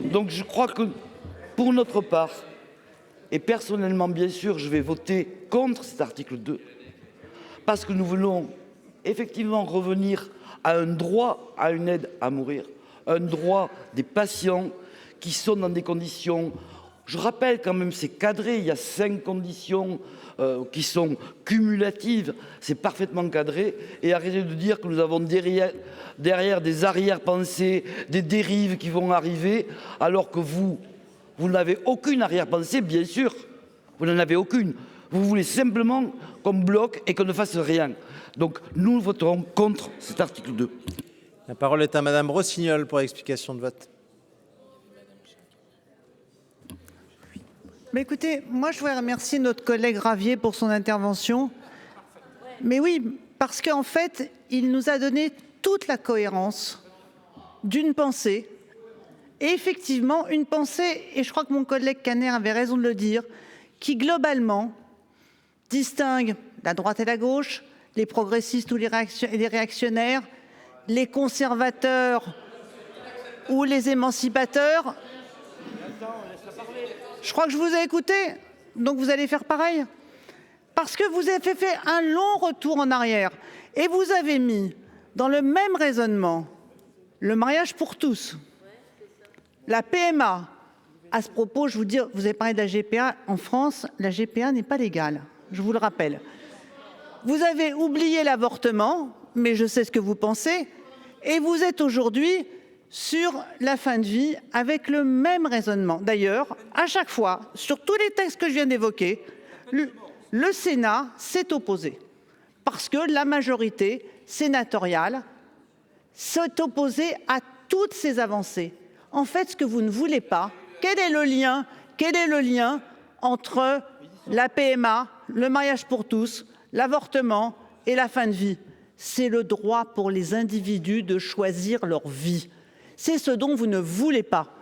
Donc je crois que pour notre part, et personnellement bien sûr, je vais voter contre cet article 2, parce que nous voulons effectivement revenir à un droit à une aide à mourir, un droit des patients qui sont dans des conditions, je rappelle quand même, c'est cadré, il y a 5 conditions qui sont cumulatives, c'est parfaitement cadré, et arrêtez de dire que nous avons derrière des arrière-pensées, des dérives qui vont arriver, alors que vous n'avez aucune arrière-pensée, bien sûr, vous n'en avez aucune. Vous voulez simplement qu'on bloque et qu'on ne fasse rien. Donc nous voterons contre cet article 2. La parole est à Madame Rossignol pour explication de vote. Mais écoutez, moi je voudrais remercier notre collègue Ravier pour son intervention. Mais oui, parce qu'en fait, il nous a donné toute la cohérence d'une pensée. Et effectivement, une pensée, et je crois que mon collègue Caner avait raison de le dire, qui globalement distingue la droite et la gauche, les progressistes ou les réactionnaires, les conservateurs ou les émancipateurs. Je crois que je vous ai écouté, donc vous allez faire pareil. Parce que vous avez fait un long retour en arrière et vous avez mis dans le même raisonnement le mariage pour tous, la PMA. À ce propos, je vous dis, vous avez parlé de la GPA. En France, la GPA n'est pas légale, je vous le rappelle. Vous avez oublié l'avortement, mais je sais ce que vous pensez, et vous êtes aujourd'hui sur la fin de vie avec le même raisonnement. D'ailleurs, à chaque fois, sur tous les textes que je viens d'évoquer, le Sénat s'est opposé parce que la majorité sénatoriale s'est opposée à toutes ces avancées. En fait, ce que vous ne voulez pas, quel est le lien entre la PMA, le mariage pour tous, l'avortement et la fin de vie? C'est le droit pour les individus de choisir leur vie. C'est ce dont vous ne voulez pas.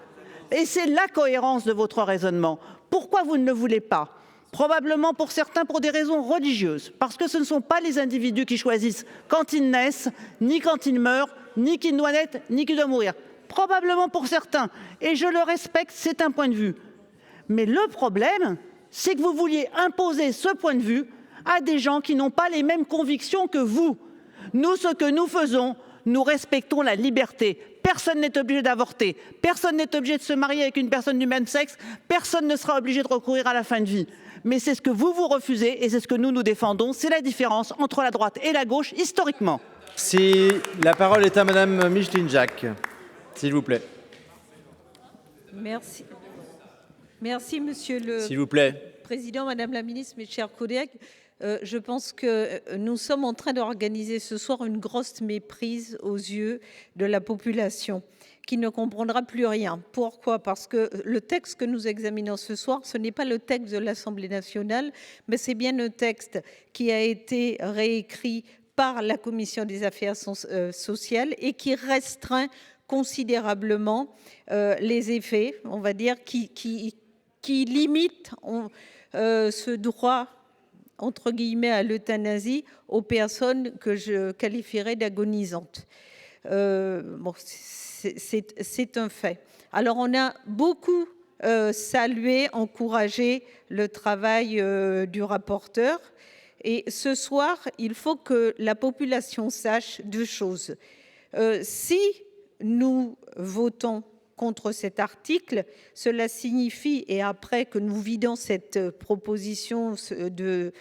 Et c'est la cohérence de votre raisonnement. Pourquoi vous ne le voulez pas? Probablement pour certains pour des raisons religieuses, parce que ce ne sont pas les individus qui choisissent quand ils naissent, ni quand ils meurent, ni qui doit naître, ni qui doit mourir. Probablement pour certains, et je le respecte, c'est un point de vue. Mais le problème, c'est que vous vouliez imposer ce point de vue à des gens qui n'ont pas les mêmes convictions que vous. Nous, ce que nous faisons, nous respectons la liberté. Personne n'est obligé d'avorter, personne n'est obligé de se marier avec une personne du même sexe, personne ne sera obligé de recourir à la fin de vie. Mais c'est ce que vous refusez et c'est ce que nous défendons. C'est la différence entre la droite et la gauche, historiquement. Si la parole est à Madame Micheline Jacques, s'il vous plaît. Merci. Merci, Monsieur le S'il vous plaît. Président, Madame la Ministre, mes chers collègues. Je pense que nous sommes en train d'organiser ce soir une grosse méprise aux yeux de la population qui ne comprendra plus rien. Pourquoi? Parce que le texte que nous examinons ce soir, ce n'est pas le texte de l'Assemblée nationale, mais c'est bien un texte qui a été réécrit par la Commission des affaires sociales et qui restreint considérablement les effets, on va dire, qui limite ce droit entre guillemets à l'euthanasie aux personnes que je qualifierais d'agonisantes. Bon, c'est un fait. Alors on a beaucoup salué, encouragé le travail du rapporteur. Et ce soir, il faut que la population sache deux choses. Si nous votons contre cet article, cela signifie, et après que nous vidons cette proposition de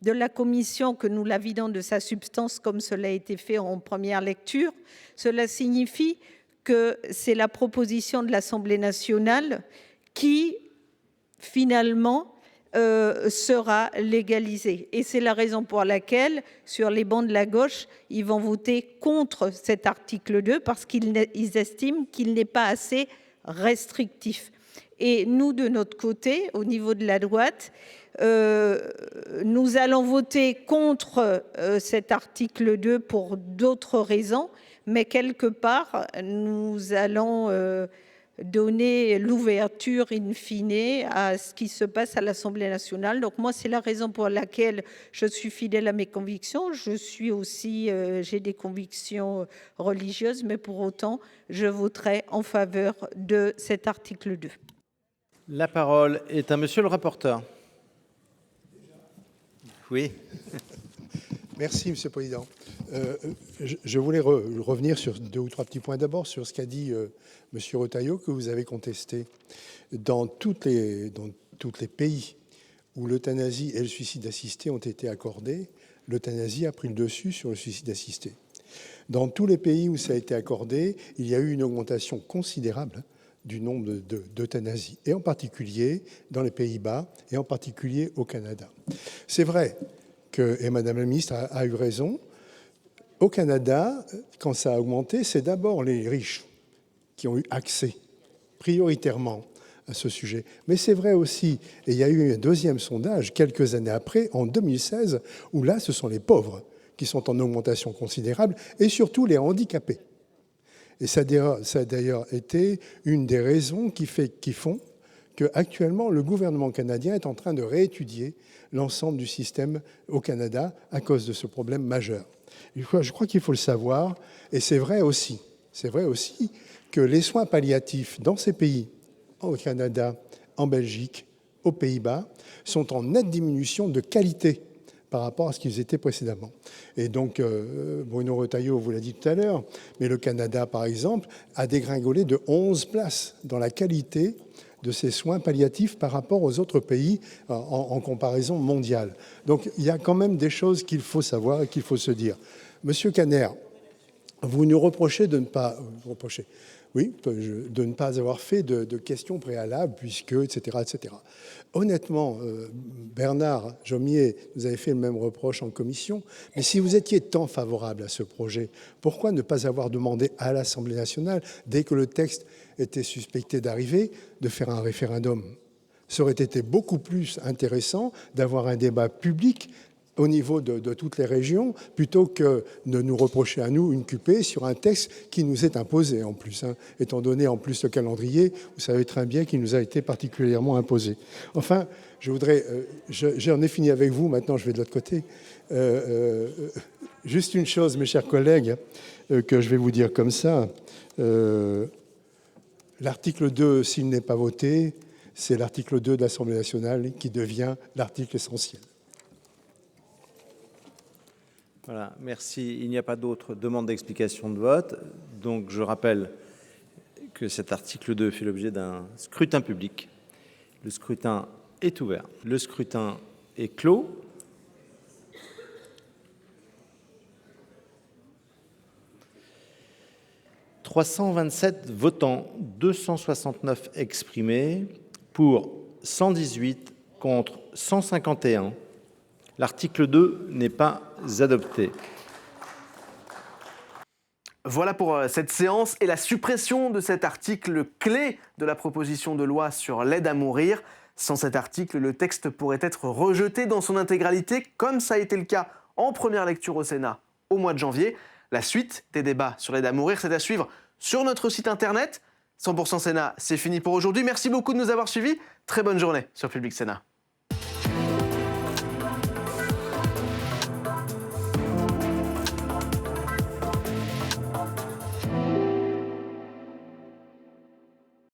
la Commission, que nous la vidons de sa substance comme cela a été fait en première lecture, cela signifie que c'est la proposition de l'Assemblée nationale qui, finalement, sera légalisé. Et c'est la raison pour laquelle, sur les bancs de la gauche, ils vont voter contre cet article 2 parce qu'ils estiment qu'il n'est pas assez restrictif. Et nous, de notre côté, au niveau de la droite, nous allons voter contre cet article 2 pour d'autres raisons, mais quelque part, nous allons donner l'ouverture in fine à ce qui se passe à l'Assemblée nationale. Donc moi, c'est la raison pour laquelle je suis fidèle à mes convictions. Je suis aussi, j'ai des convictions religieuses, mais pour autant, je voterai en faveur de cet article 2. La parole est à monsieur le rapporteur. Oui. Merci, Monsieur le Président. Je voulais revenir sur 2 ou 3 petits points. D'abord, sur ce qu'a dit Monsieur Retailleau, que vous avez contesté. Dans tous les pays où l'euthanasie et le suicide assisté ont été accordés, l'euthanasie a pris le dessus sur le suicide assisté. Dans tous les pays où ça a été accordé, il y a eu une augmentation considérable du nombre d'euthanasies, et en particulier dans les Pays-Bas, et en particulier au Canada. C'est vrai que, et Madame la Ministre a eu raison, au Canada, quand ça a augmenté, c'est d'abord les riches qui ont eu accès prioritairement à ce sujet. Mais c'est vrai aussi, et il y a eu un deuxième sondage quelques années après, en 2016, où là, ce sont les pauvres qui sont en augmentation considérable, et surtout les handicapés. Et ça a d'ailleurs été une des raisons qui font qu'actuellement, le gouvernement canadien est en train de réétudier l'ensemble du système au Canada à cause de ce problème majeur. Je crois qu'il faut le savoir, et c'est vrai aussi que les soins palliatifs dans ces pays, au Canada, en Belgique, aux Pays-Bas, sont en nette diminution de qualité par rapport à ce qu'ils étaient précédemment. Et donc, Bruno Retailleau vous l'a dit tout à l'heure, mais le Canada, par exemple, a dégringolé de 11 places dans la qualité de ses soins palliatifs par rapport aux autres pays en comparaison mondiale. Donc, il y a quand même des choses qu'il faut savoir et qu'il faut se dire. Monsieur Kanner, vous nous reprochez de ne pas... de ne pas avoir fait de questions préalables, puisque, etc., etc. Honnêtement, Bernard Jomier, vous avez fait le même reproche en commission, mais si vous étiez tant favorable à ce projet, pourquoi ne pas avoir demandé à l'Assemblée nationale, dès que le texte était suspecté d'arriver, de faire un référendum? Ça aurait été beaucoup plus intéressant d'avoir un débat public au niveau de toutes les régions, plutôt que de nous reprocher à nous une cupée sur un texte qui nous est imposé en plus, étant donné en plus le calendrier, vous savez très bien qu'il nous a été particulièrement imposé. Enfin, j'en ai fini avec vous, maintenant je vais de l'autre côté. Juste une chose, mes chers collègues, que je vais vous dire comme ça. L'article 2, s'il n'est pas voté, c'est l'article 2 de l'Assemblée nationale qui devient l'article essentiel. Voilà, merci. Il n'y a pas d'autres demandes d'explication de vote. Donc, je rappelle que cet article 2 fait l'objet d'un scrutin public. Le scrutin est ouvert. Le scrutin est clos. « 327 votants, 269 exprimés, pour 118, contre 151. L'article 2 n'est pas adopté. Voilà pour cette séance et la suppression de cet article clé de la proposition de loi sur l'aide à mourir. Sans cet article, le texte pourrait être rejeté dans son intégralité, comme ça a été le cas en première lecture au Sénat au mois de janvier. La suite des débats sur l'aide à mourir, c'est à suivre sur notre site internet. 100% Sénat, c'est fini pour aujourd'hui. Merci beaucoup de nous avoir suivis. Très bonne journée sur Public Sénat.